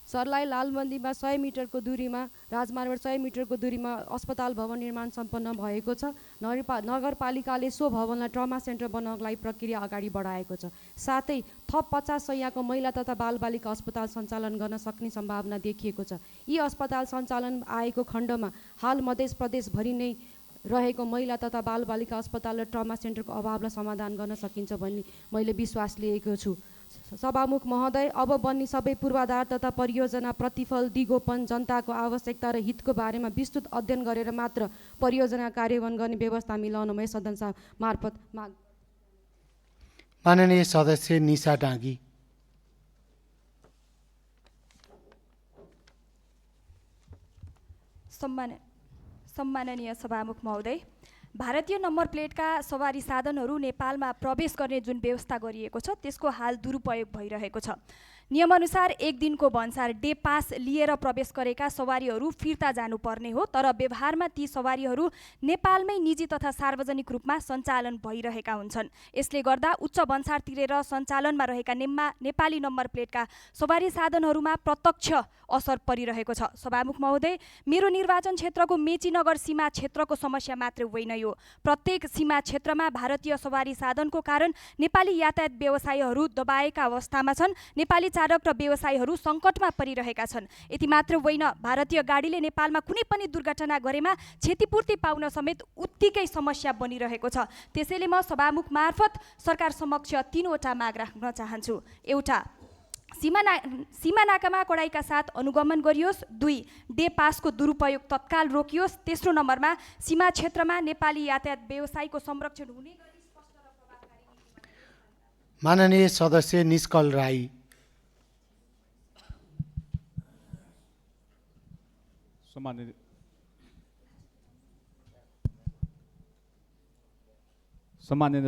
सर्लाही लालबन्दीमा 100 मिटरको दूरीमा, राजमार्गबाट 100 मिटरको दूरीमा अस्पताल भवन निर्माण सम्पन्न भएको छ। नगरपालिकाले सो भवनलाई ट्रमा सेन्टर बनाउनको लागि प्रक्रिया अगाडि बढाएको छ। साथै थप 50 शय्याको महिला तथा बालबालिका अस्पताल सञ्चालन गर्न सक्ने सम्भावना देखिएको छ। यी अस्पताल सञ्चालन आएको खण्डमा हाल मध्य प्रदेशभरि नै रहेको महिला तथा बालबालिका अस्पताल र ट्रमा सेन्टरको अभावलाई समाधान गर्न सकिन्छ भन्ने मैले विश्वास लिएको छु। सभामुख महोदय, अब बन्ने सबै पूर्वाधार तथा परियोजना प्रतिफल, दिगोपन, जनताको आवश्यकता र हितको बारेमा विस्तृत अध्ययन गरेर मात्र परियोजना कार्यान्वयन गर्ने व्यवस्था मिलाउन म सदन मार्फत माग। माननीय सदस्य निशा डाँगी। सम्माननीय सभामुख महोदय, भारतीय नम्बर प्लेटका सवारी साधनहरू नेपालमा प्रवेश गर्ने जुन व्यवस्था गरिएको छ त्यसको हाल दुरुपयोग भइरहेको छ। नियमअनुसार 1 दिनको भन्सार डे पास लिएर प्रवेश गरेका सवारीहरू फिर्ता जानुपर्ने हो, तर व्यवहारमा ती सवारीहरू नेपालमै निजी तथा सार्वजनिक रूपमा सञ्चालन भइरहेका हुन्छन्। यसले गर्दा उच्च भन्सार तिरेर सञ्चालनमा रहेका नेपाली नम्बर प्लेटका सवारी साधनहरूमा प्रत्यक्ष असर परिरहेको छ। सभामुख महोदय, मेरो निर्वाचन क्षेत्रको मेचीनगर सीमा क्षेत्रको समस्या मात्रै होइन यो। प्रत्येक सीमा क्षेत्रमा भारतीय सवारी साधनको कारण नेपाली यातायात व्यवसायीहरू दबाएका अवस्थामा छन्। नेपाली चालक र व्यवसायीहरू सङ्कटमा परिरहेका छन्। यति मात्र होइन, भारतीय गाडीले नेपालमा कुनै पनि दुर्घटना गरेमा क्षतिपूर्ति पाउन समेत उत्तिकै समस्या बनिरहेको छ। त्यसैले म सभामुख मार्फत सरकार समक्ष 3 वटा माग राख्न चाहन्छु। एउटा, सीमा नाकामा कडाइका साथ अनुगमन गरियोस्। 2, डे पासको दुरुपयोग तत्काल रोकियोस्। तेस्रो नम्बरमा सीमा क्षेत्रमा नेपाली यातायात व्यवसायीको संरक्षण हुने गरी स्पष्ट र प्रभावकारी। माननीय सदस्य निष्कल राई। सम्माननीय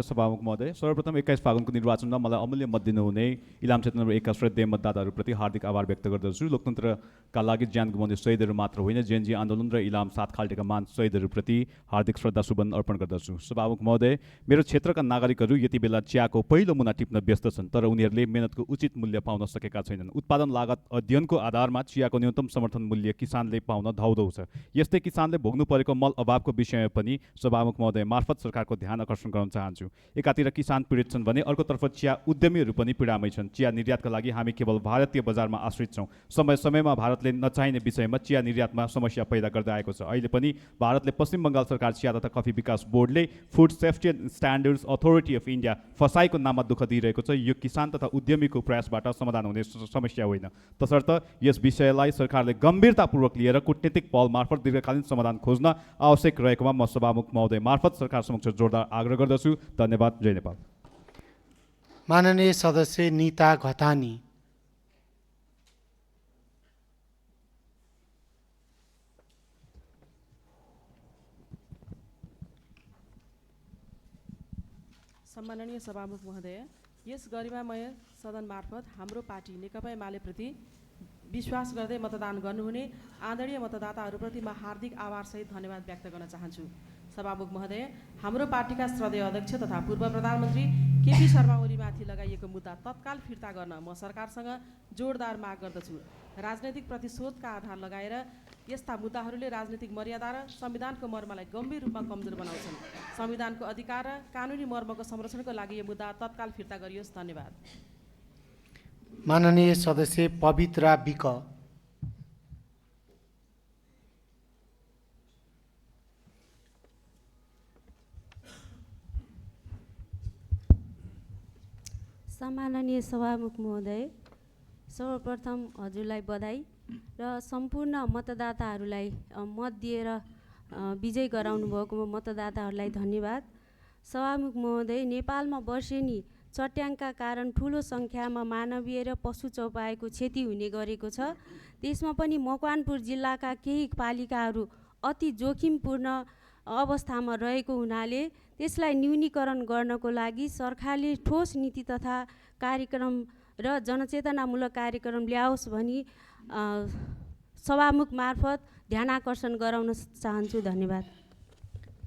सभामुख महोदय, सर्वप्रथम 21 फागुनको निर्वाचनमा मलाई अमूल्य मत दिनुहुने इलाम क्षेत्र नम्बर 1 का श्रद्धेय मतदाताहरूप्रति हार्दिक आभार व्यक्त गर्दछु। लोकतन्त्रका लागि ज्यान गुमाउने शहीदहरू मात्र होइन, जेएनजी आन्दोलन र इलाम 7 खाल्टेका महान शहीदहरूप्रति हार्दिक श्रद्धा सुमन अर्पण गर्दछु। सभामुख महोदय, मेरो क्षेत्रका नागरिकहरू यति बेला चियाको पहिलो मुना टिप्न व्यस्त छन्, तर उनीहरूले मेहनतको उचित मूल्य पाउन सकेका छैनन्। उत्पादन लागत अध्ययनको आधारमा चियाको न्यूनतम समर्थन मूल्य किसानले पाउन धौधौ छ। यस्तै किसानले भोग्नु परेको मल अभावको विषयमा पनि सभामुख महोदय मार्फत सरकारको ध्यान आकर्षण गराउन चाहन्छु। एकातिर किसान पीडित छन् भने अर्कोतर्फ चिया उद्यमीहरू पनि पीडामै छन्। चिया निर्यातका लागि हामी केवल भारतीय बजारमा आश्रित छौँ। समय समयमा भारतले नचाहिने विषयमा चिया निर्यातमा समस्या पैदा गर्दै आएको छ। अहिले पनि भारतले पश्चिम बङ्गाल सरकार चिया तथा कफी विकास बोर्डले food safety and standards authority of India फसाईको नाममा दुःख दिइरहेको छ। यो किसान तथा उद्यमीको प्रयासबाट समाधान हुने समस्या होइन। तसर्थ यस विषयलाई सरकारले गम्भीरतापूर्वक लिएर कूटनीतिक पहल मार्फत दीर्घकालीन समाधान खोज्न आवश्यक रहेकोमा म सभामुख महोदय मार्फत सरकार समक्ष जोरदार आग्रह गर्दछु। धन्यवाद। जय नेपाल। माननीय सदस्य नीता घतानी। सम्माननीय सभामुख महोदय, यस गरिमामय सदन मार्फत हाम्रो पार्टी नेकपा एमालेप्रति विश्वास गर्दै मतदान गर्नुहुने आदरणीय मतदाताहरूप्रति म हार्दिक आभारसहित धन्यवाद व्यक्त गर्न चाहन्छु। सभामुख महोदय, हाम्रो पार्टीका श्रद्धेय अध्यक्ष तथा पूर्व प्रधानमन्त्री केपी शर्मा ओलीमाथि लगाइएको मुद्दा तत्काल फिर्ता गर्न म सरकारसँग जोरदार माग गर्दछु। राजनैतिक प्रतिशोधका आधार लगाएर यस्ता मुद्दाहरूले राजनीतिक मर्यादा र संविधानको मर्मलाई गम्भीर रूपमा कमजोर बनाउँछन्। संविधानको अधिकार र कानुनी मर्मको संरक्षणको लागि यो मुद्दा तत्काल फिर्ता गरियोस्। धन्यवाद। माननीय सदस्य पवित्रा विक। सम्माननीय सभामुख महोदय, सर्वप्रथम हजुरलाई बधाई र सम्पूर्ण मतदाताहरूलाई मत दिएर विजय गराउनु भएको मतदाताहरूलाई धन्यवाद। सभामुख महोदय, नेपालमा वर्षेनी चट्याङका कारण ठुलो सङ्ख्यामा मानवीय र पशु चौपाएको क्षति हुने गरेको छ। त्यसमा पनि मकवानपुर जिल्लाका केही पालिकाहरू अति जोखिमपूर्ण अवस्थामा रहेको हुनाले त्यसलाई न्यूनीकरण गर्नको लागि सरकारले ठोस नीति तथा कार्यक्रम र जनचेतनामूलक कार्यक्रम ल्याओस् भनी सभामुख मार्फत ध्यान आकर्षण गराउन चाहन्छु। धन्यवाद।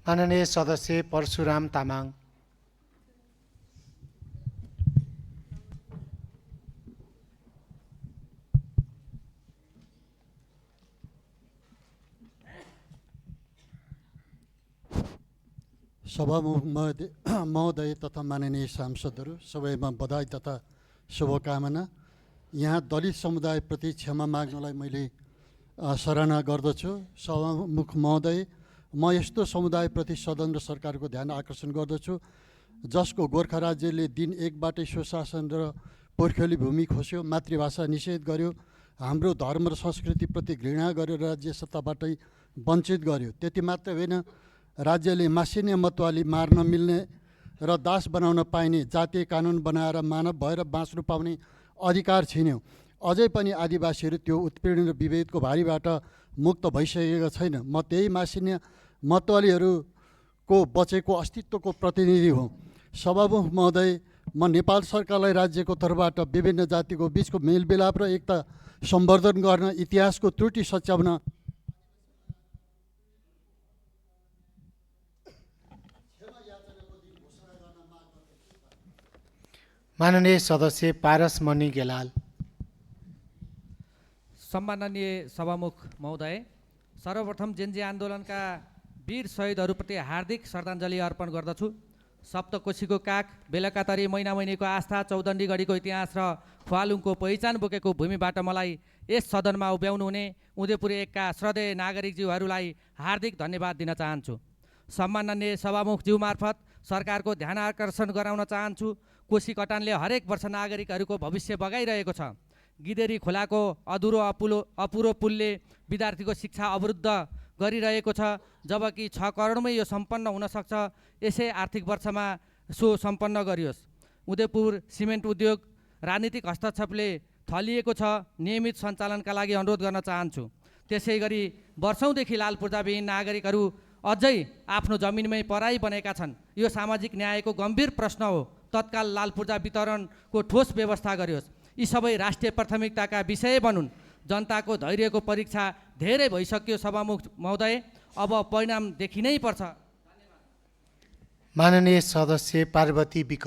माननीय सदस्य परशुराम तामाङ। सभामुख महोदय तथा माननीय सांसदहरू सबैमा बधाई तथा शुभकामना। यहाँ दलित समुदायप्रति क्षमा माग्नलाई मैले सराहना गर्दछु। सभामुख महोदय, म यस्तो समुदायप्रति सदन र सरकारको ध्यान आकर्षण गर्दछु जसको गोर्खा राज्यले दिन एकबाटै स्वशासन र पोर्खेली भूमि खोस्यो, मातृभाषा निषेध गर्यो, हाम्रो धर्म र संस्कृतिप्रति घृणा गरेर राज्य सत्ताबाटै वञ्चित गर्यो। त्यति मात्र होइन, राज्यले मासिने मतवाली मार्न मिल्ने र दास बनाउन पाइने जातीय कानुन बनाएर मानव भएर बाँच्नु पाउने अधिकार छिन्यो। अझै पनि आदिवासीहरू त्यो उत्पीडन र विभेदको भारीबाट मुक्त भइसकेको छैन। म त्यही मासिने मतवालीहरूको बचेको अस्तित्वको प्रतिनिधि हुँ। सभामुख महोदय, म नेपाल सरकारलाई राज्यको तर्फबाट विभिन्न जातिको बिचको मेलमिलाप र एकता सम्वर्धन गर्न, इतिहासको त्रुटि सच्याउन माननीय सदस्य पारसमणि गेलाल। सम्माननीय सभामुख महोदय, सर्वप्रथम जेएनजी आन्दोलनका वीर शहीदहरूप्रति हार्दिक श्रद्धाञ्जली अर्पण गर्दछु। सप्तकोशीको काग, बेलकातरी, मैनामैनीको आस्था, चौदण्डीगढीको इतिहास र फुवालुङको पहिचान बोकेको भूमिबाट मलाई यस सदनमा उभ्याउनु हुने उदयपुर एकका श्रद्धेय नागरिकज्यूहरूलाई हार्दिक धन्यवाद दिन चाहन्छु। सम्माननीय सभामुखज्यू मार्फत सरकारको ध्यान आकर्षण गराउन चाहन्छु। कोशी कटानले हरेक वर्ष नागरिकहरूको भविष्य बगाइरहेको छ। गिदेरी खोलाको अपुरो पुलले विद्यार्थीको शिक्षा अवरुद्ध गरिरहेको छ, जबकि 6 करोडमै यो सम्पन्न हुनसक्छ। यसै आर्थिक वर्षमा सो सम्पन्न गरियोस्। उदयपुर सिमेन्ट उद्योग राजनीतिक हस्तक्षेपले थलिएको छ। नियमित सञ्चालनका लागि अनुरोध गर्न चाहन्छु। त्यसै गरी वर्षौँदेखि लाल पूर्जाविहीन नागरिकहरू अझै आफ्नो जमिनमै पराई बनेका छन्। यो सामाजिक न्यायको गम्भीर प्रश्न हो। तत्काल लाल पूर्जा वितरणको ठोस व्यवस्था गरियोस्। यी सबै राष्ट्रिय प्राथमिकताका विषय बनुन्। जनताको धैर्यको परीक्षा धेरै भइसक्यो सभामुख महोदय, अब परिणाम देखिनै पर्छ। माननीय सदस्य पार्वती विक।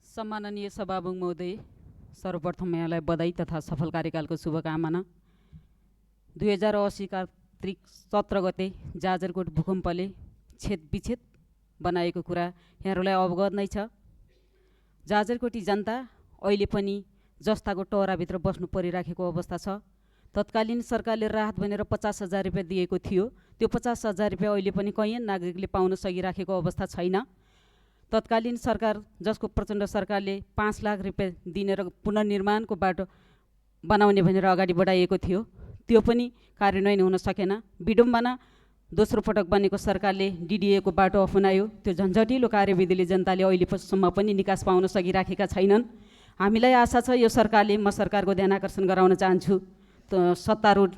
सम्माननीय सभामुख महोदय, सर्वप्रथम यहाँलाई बधाई तथा सफल कार्यकालको शुभकामना। 2080 कार्तिक 17 गते जाजरकोट भूकम्पले छेदविच्छेद बनाएको कुरा यहाँहरूलाई अवगत नै छ। जाजरकोटी जनता अहिले पनि जस्ताको टहराभित्र बस्नु परिराखेको अवस्था छ। तत्कालीन सरकारले राहत भनेर 50,000 रुपियाँ दिएको थियो। त्यो 50,000 रुपियाँ अहिले पनि कैयन नागरिकले पाउन सकिराखेको अवस्था छैन। तत्कालीन सरकार, जसको प्रचण्ड सरकारले 5 लाख रुपियाँ दिने र पुनर्निर्माणको बाटो बनाउने भनेर अगाडि बढाइएको थियो, त्यो पनि कार्यान्वयन हुन सकेन। विडम्बना, दोस्रो पटक बनेको सरकारले डिडिएको बाटो अपनायो। त्यो झन्झटिलो कार्यविधिले जनताले अहिलेसम्म पनि निकास पाउन सकिराखेका छैनन्। हामीलाई आशा छ यो सरकारले, म सरकारको ध्यान आकर्षण गराउन चाहन्छु, सत्तारूढ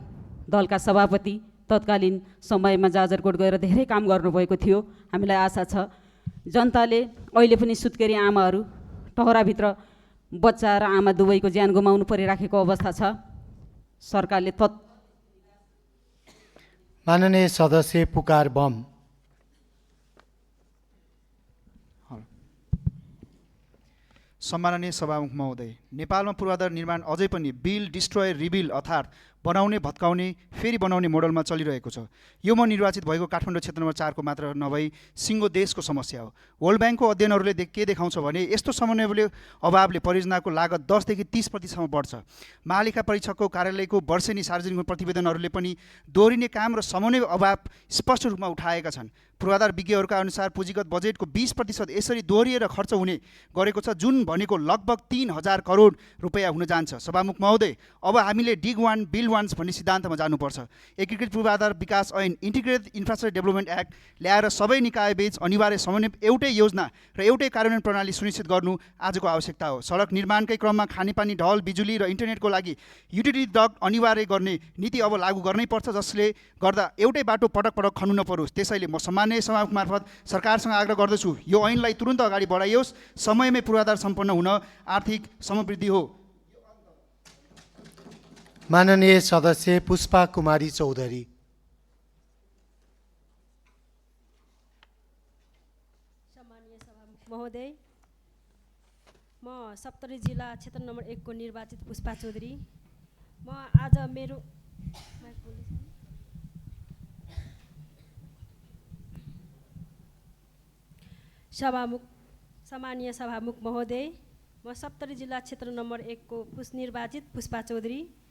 दलका सभापति तत्कालीन समयमा जाजरकोट गएर धेरै काम गर्नुभएको थियो। हामीलाई आशा छ जनताले अहिले पनि सुत्केरी आमाहरू, टहराभित्र बच्चा र आमा दुवैको ज्यान गुमाउनु परिराखेको अवस्था छ। सरकारले माननीय सदस्य पुकार बम। सम्माननीय सभामुख महोदय, नेपालमा पूर्वाधार निर्माण अझै पनि बिल्ड, डिस्ट्रोय, रिबिल्ड अर्थात् बनाउने, भत्काउने, फेरि बनाउने मोडलमा चलिरहेको छ। यो म निर्वाचित भएको काठमाडौँ क्षेत्र नम्बर 4 को मात्र नभई सिङ्गो देशको समस्या हो। वर्ल्ड ब्याङ्कको अध्ययनहरूले के देखाउँछ भने यस्तो समन्वयले अभावले परियोजनाको लागत 10 देखि 30% बढ्छ। महालेखा परीक्षकको कार्यालयको वर्षेनी सार्वजनिक प्रतिवेदनहरूले पनि दोहोरिने काम र समन्वय अभाव स्पष्ट रूपमा उठाएका छन्। पूर्वाधार विज्ञहरूका अनुसार पुँजीगत बजेटको 20% यसरी दोहोरिएर खर्च हुने गरेको छ, जुन भनेको लगभग 3,000 करोड रुपियाँ हुन जान्छ। सभामुख महोदय, अब हामीले डिग वान बिल्ड वान्स भन्ने सिद्धान्तमा जानुपर्छ। एकीकृत पूर्वाधार विकास ऐन, इन्टिग्रेटेड इन्फ्रास्ट्रक्चर डेभलपमेन्ट एक्ट ल्याएर सबै निकायबीच अनिवार्य समन्वय, एउटै योजना र एउटै कार्यान्वयन प्रणाली सुनिश्चित गर्नु आजको आवश्यकता हो। सडक निर्माणकै क्रममा खानेपानी, ढल, बिजुली र इन्टरनेटको लागि युटिलिटी डक्ट अनिवार्य गर्ने नीति अब लागू गर्नै पर्छ, जसले गर्दा एउटै बाटो पटक पटक खन्नु नपरोस्। त्यसैले म सम्माननीय सभामुख मार्फत सरकारसँग आग्रह गर्दछु, यो ऐनलाई तुरुन्त अगाडि बढाइयोस्। समयमै पूर्वाधार सम्पन्न हुन आर्थिक समृद्धि हो। माननीय सदस्य पुष्पा कुमारी चौधरी। सम्माननीय सभामुख महोदय, म सप्तरी जिल्ला क्षेत्र नम्बर 1 को निर्वाचित पुष्पा चौधरी। म आज मेरो सम्माननीय सभामुख महोदय, म सप्तरी जिल्ला क्षेत्र नम्बर 1 को निर्वाचित पुष्पा चौधरी।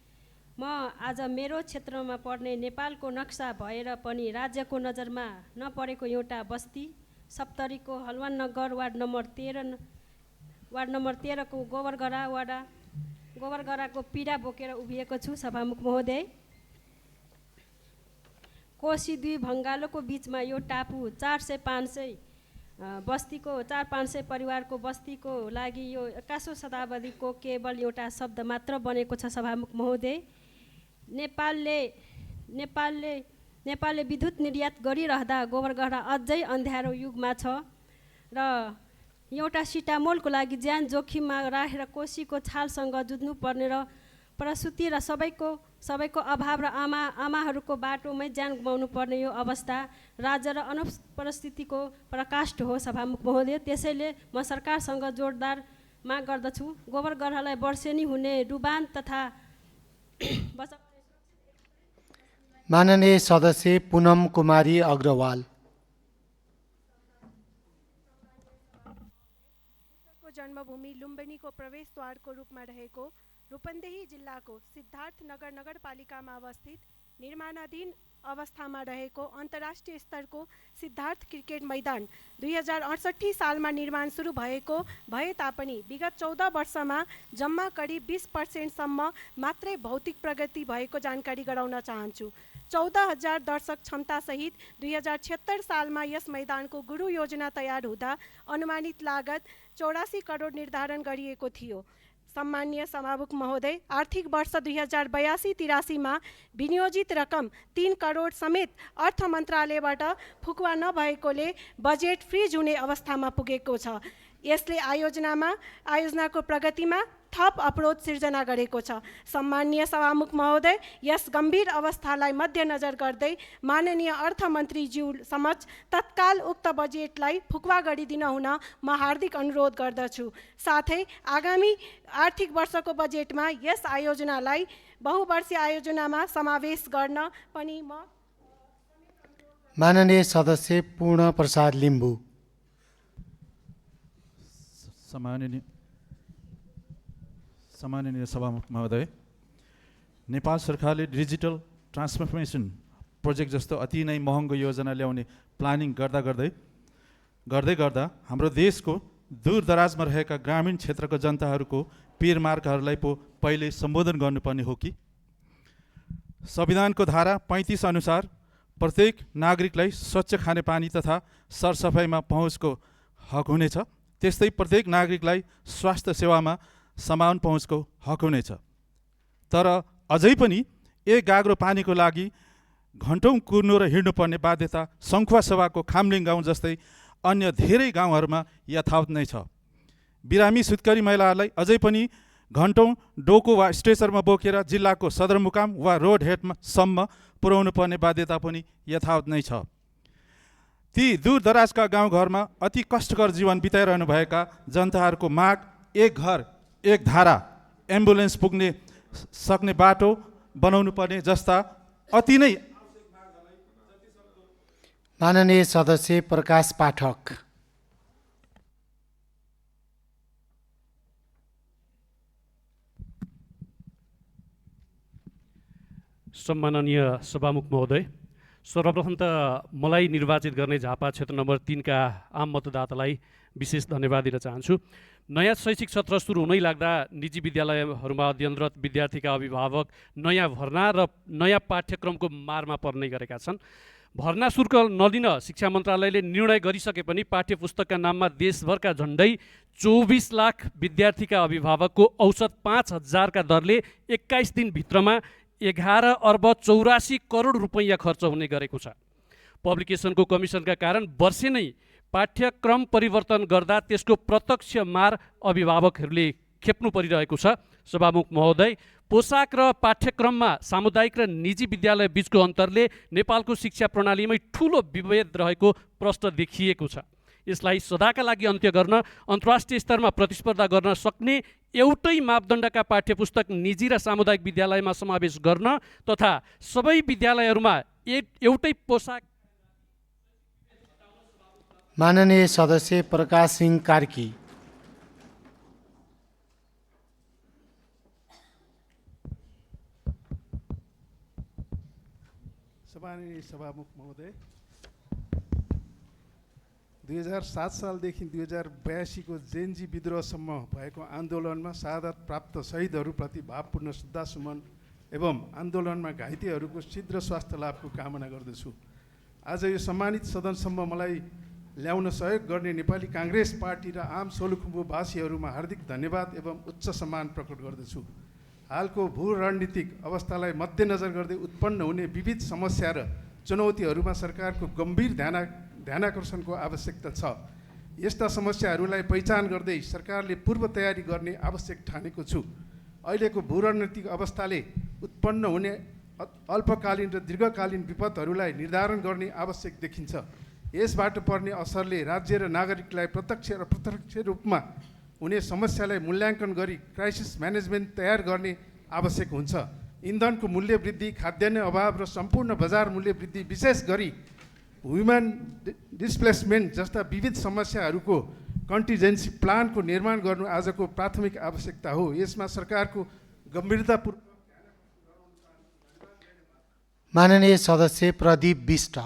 म आज मेरो क्षेत्रमा पर्ने नेपालको नक्सा भएर पनि राज्यको नजरमा नपरेको एउटा बस्ती सप्तरीको हलवान नगर वार्ड नम्बर 13 को गोबरगराको पीडा बोकेर उभिएको छु। सभामुख महोदय, कोशी 2 भङ्गालोको बिचमा यो टापु 400-500 बस्तीको 400-500 परिवारको बस्तीको लागि यो 21औं शताब्दीको केवल एउटा शब्द मात्र बनेको छ। सभामुख महोदय, नेपालले विद्युत निर्यात गरिरहँदा गोबरगढा अझै अन्ध्यारो युगमा छ र एउटा सिटामोलको लागि ज्यान जोखिममा राखेर कोशीको छालसँग जुझ्नु पर्ने र प्रसुति र सबैको अभाव र आमाहरूको बाटोमै ज्यान गुमाउनु पर्ने यो अवस्था राज्य र अनुपस्थितिको प्रकाष्ठ हो। सभामुख महोदय, त्यसैले म सरकारसँग जोरदार माग गर्दछु, गोबरगढालाई वर्षेनी हुने डुबान तथा माननीय सदस्य पुनम कुमारी अग्रवाल। को जन्मभूमि लुम्बिनीको प्रवेशद्वारको रूपमा रहेको रूपन्देही जिल्लाको सिद्धार्थनगर नगरपालिकामा अवस्थित निर्माणाधीन अवस्थामा रहेको अन्तर्राष्ट्रिय स्तरको सिद्धार्थ क्रिकेट मैदान 2068 सालमा निर्माण सुरु भएको भए तापनि विगत 14 वर्षमा जम्मा करिब 20% सम्म मात्रै भौतिक प्रगति भएको जानकारी गराउन चाहन्छु। 14,000 दर्शक क्षमतासहित 2076 सालमा यस मैदानको गुरु योजना तयार हुँदा अनुमानित लागत 84 करोड निर्धारण गरिएको थियो। सम्माननीय सभामुख महोदय, आर्थिक वर्ष 2082-83मा विनियोजित रकम 3 करोड समेत अर्थ मन्त्रालयबाट फुकुवा नभएकोले बजेट फ्रिज हुने अवस्थामा पुगेको छ। यसले आयोजनाको प्रगतिमा थप अवरोध सिर्जना गरेको छ। सम्माननीय सभामुख महोदय, यस गम्भीर अवस्थालाई मध्यनजर गर्दै माननीय अर्थमन्त्रीज्यू समक्ष तत्काल उक्त बजेटलाई फुकुवा गरिदिन हुन म हार्दिक अनुरोध गर्दछु। साथै आगामी आर्थिक वर्षको बजेटमा यस आयोजनालाई बहुवर्षीय आयोजनामा समावेश गर्न पनि म माननीय सदस्य पूर्ण प्रसाद लिम्बू। सम्माननीय सभामुख महोदय, नेपाल सरकारले डिजिटल ट्रान्सफर्मेसन प्रोजेक्ट जस्तो अति नै महँगो योजना ल्याउने प्लानिङ गर्दा हाम्रो देशको दूरदराजमा रहेका ग्रामीण क्षेत्रको जनताहरूको पीरमार्काहरूलाई पो पहिले सम्बोधन गर्नुपर्ने हो कि? संविधानको धारा 35 अनुसार प्रत्येक नागरिकलाई स्वच्छ खानेपानी तथा सरसफाइमा पहुँचको हक हुनेछ। त्यस्तै प्रत्येक नागरिकलाई स्वास्थ्य सेवामा समान पहुँचको हक हुनेछ। तर अझै पनि एक गाग्रो पानीको लागि घन्टौँ कुर्नु र हिँड्नुपर्ने बाध्यता सङ्खुवा सभाको खामलिङ गाउँ जस्तै अन्य धेरै गाउँहरूमा यथावत नै छ। बिरामी सुत्करी महिलाहरूलाई अझै पनि घन्टौँ डोको वा स्ट्रेचरमा बोकेर जिल्लाको सदरमुकाम वा रोड हेडसम्म पुर्याउनु पर्ने बाध्यता पनि यथावत नै छ। ती दूरदराजका गाउँघरमा अति कष्टकर जीवन बिताइरहनु भएका जनताहरूको माग एक घर एक धारा, एम्बुलेन्स पुग्ने सक्ने बाटो बनाउनु पर्ने जस्ता अति नै। माननीय सदस्य प्रकाश पाठक। सम्माननीय सभामुख महोदय, सर्वप्रथम त मलाई निर्वाचित गर्ने झापा क्षेत्र नम्बर 3 का आम मतदातालाई विशेष धन्यवाद दिन चाहन्छु। नयाँ शैक्षिक सत्र सुरु हुनै लाग्दा निजी विद्यालयहरूमा अध्ययनरत विद्यार्थीका अभिभावक नयाँ भर्ना र नयाँ पाठ्यक्रमको मारमा पर्ने गरेका छन्। भर्ना शुल्क नलिन शिक्षा मन्त्रालयले निर्णय गरिसके पनि पाठ्यपुस्तकका नाममा देशभरका झन्डै 24 लाख विद्यार्थीका अभिभावकको औसत 5,000 का दरले 21 दिनभित्रमा 11 अर्ब 84 करोड रुपैयाँ खर्च हुने गरेको छ। पब्लिकेसनको कमिसनका कारण वर्षे नै पाठ्यक्रम परिवर्तन गर्दा त्यसको प्रत्यक्ष मार अभिभावकहरूले खेप्नु परिरहेको छ। सभामुख महोदय, पोसाक र पाठ्यक्रममा सामुदायिक र निजी विद्यालय बीचको अन्तरले नेपालको शिक्षा प्रणालीमै ठूलो विभेद रहेको प्रश्न देखिएको छ। यसलाई सदाका लागि अन्त्य गर्न अन्तर्राष्ट्रिय स्तरमा प्रतिस्पर्धा गर्न सक्ने एउटै मापदण्डका पाठ्यपुस्तक निजी र सामुदायिक विद्यालयमा समावेश गर्न तथा सबै विद्यालयहरूमा एउटै पोसाक। माननीय सदस्य प्रकाश सिंह कार्की। सम्माननीय सभामुख महोदय, 2007 सालदेखि 2082 को जेनजी विद्रोहसम्म भएको आन्दोलनमा शहादत प्राप्त शहीदहरूप्रति भावपूर्ण श्रद्धासुमन एवं आन्दोलनमा घाइतेहरूको शीघ्र स्वास्थ्य लाभको कामना गर्दछु। आज यो सम्मानित सदनसम्म मलाई ल्याउन सहयोग गर्ने नेपाली काङ्ग्रेस पार्टी र आम सोलुखुम्बुवासीहरूमा हार्दिक धन्यवाद एवं उच्च सम्मान प्रकट गर्दछु। हालको भू रणनीतिक अवस्थालाई मध्यनजर गर्दै उत्पन्न हुने विविध समस्या र चुनौतीहरूमा सरकारको गम्भीर ध्यानाकर्षणको आवश्यकता छ। यस्ता समस्याहरूलाई पहिचान गर्दै सरकारले पूर्व तयारी गर्ने आवश्यक ठानेको छु। अहिलेको भू रणनीतिक अवस्थाले उत्पन्न हुने अल्पकालीन र दीर्घकालीन विपदहरूलाई निर्धारण गर्ने आवश्यक देखिन्छ। यसबाट पर्ने असरले राज्य र नागरिकलाई प्रत्यक्ष र अप्रत्यक्ष रूपमा हुने समस्यालाई मूल्याङ्कन गरी क्राइसिस म्यानेजमेन्ट तयार गर्ने आवश्यक हुन्छ। इन्धनको मूल्य वृद्धि, खाद्यान्न अभाव र सम्पूर्ण बजार मूल्य वृद्धि, विशेष गरी ह्युमन डिस्प्लेसमेन्ट जस्ता विविध समस्याहरूको कन्टिजेन्सी प्लानको निर्माण गर्नु आजको प्राथमिक आवश्यकता हो। यसमा सरकारको गम्भीरतापूर्वक। माननीय सदस्य प्रदीप बिष्ट।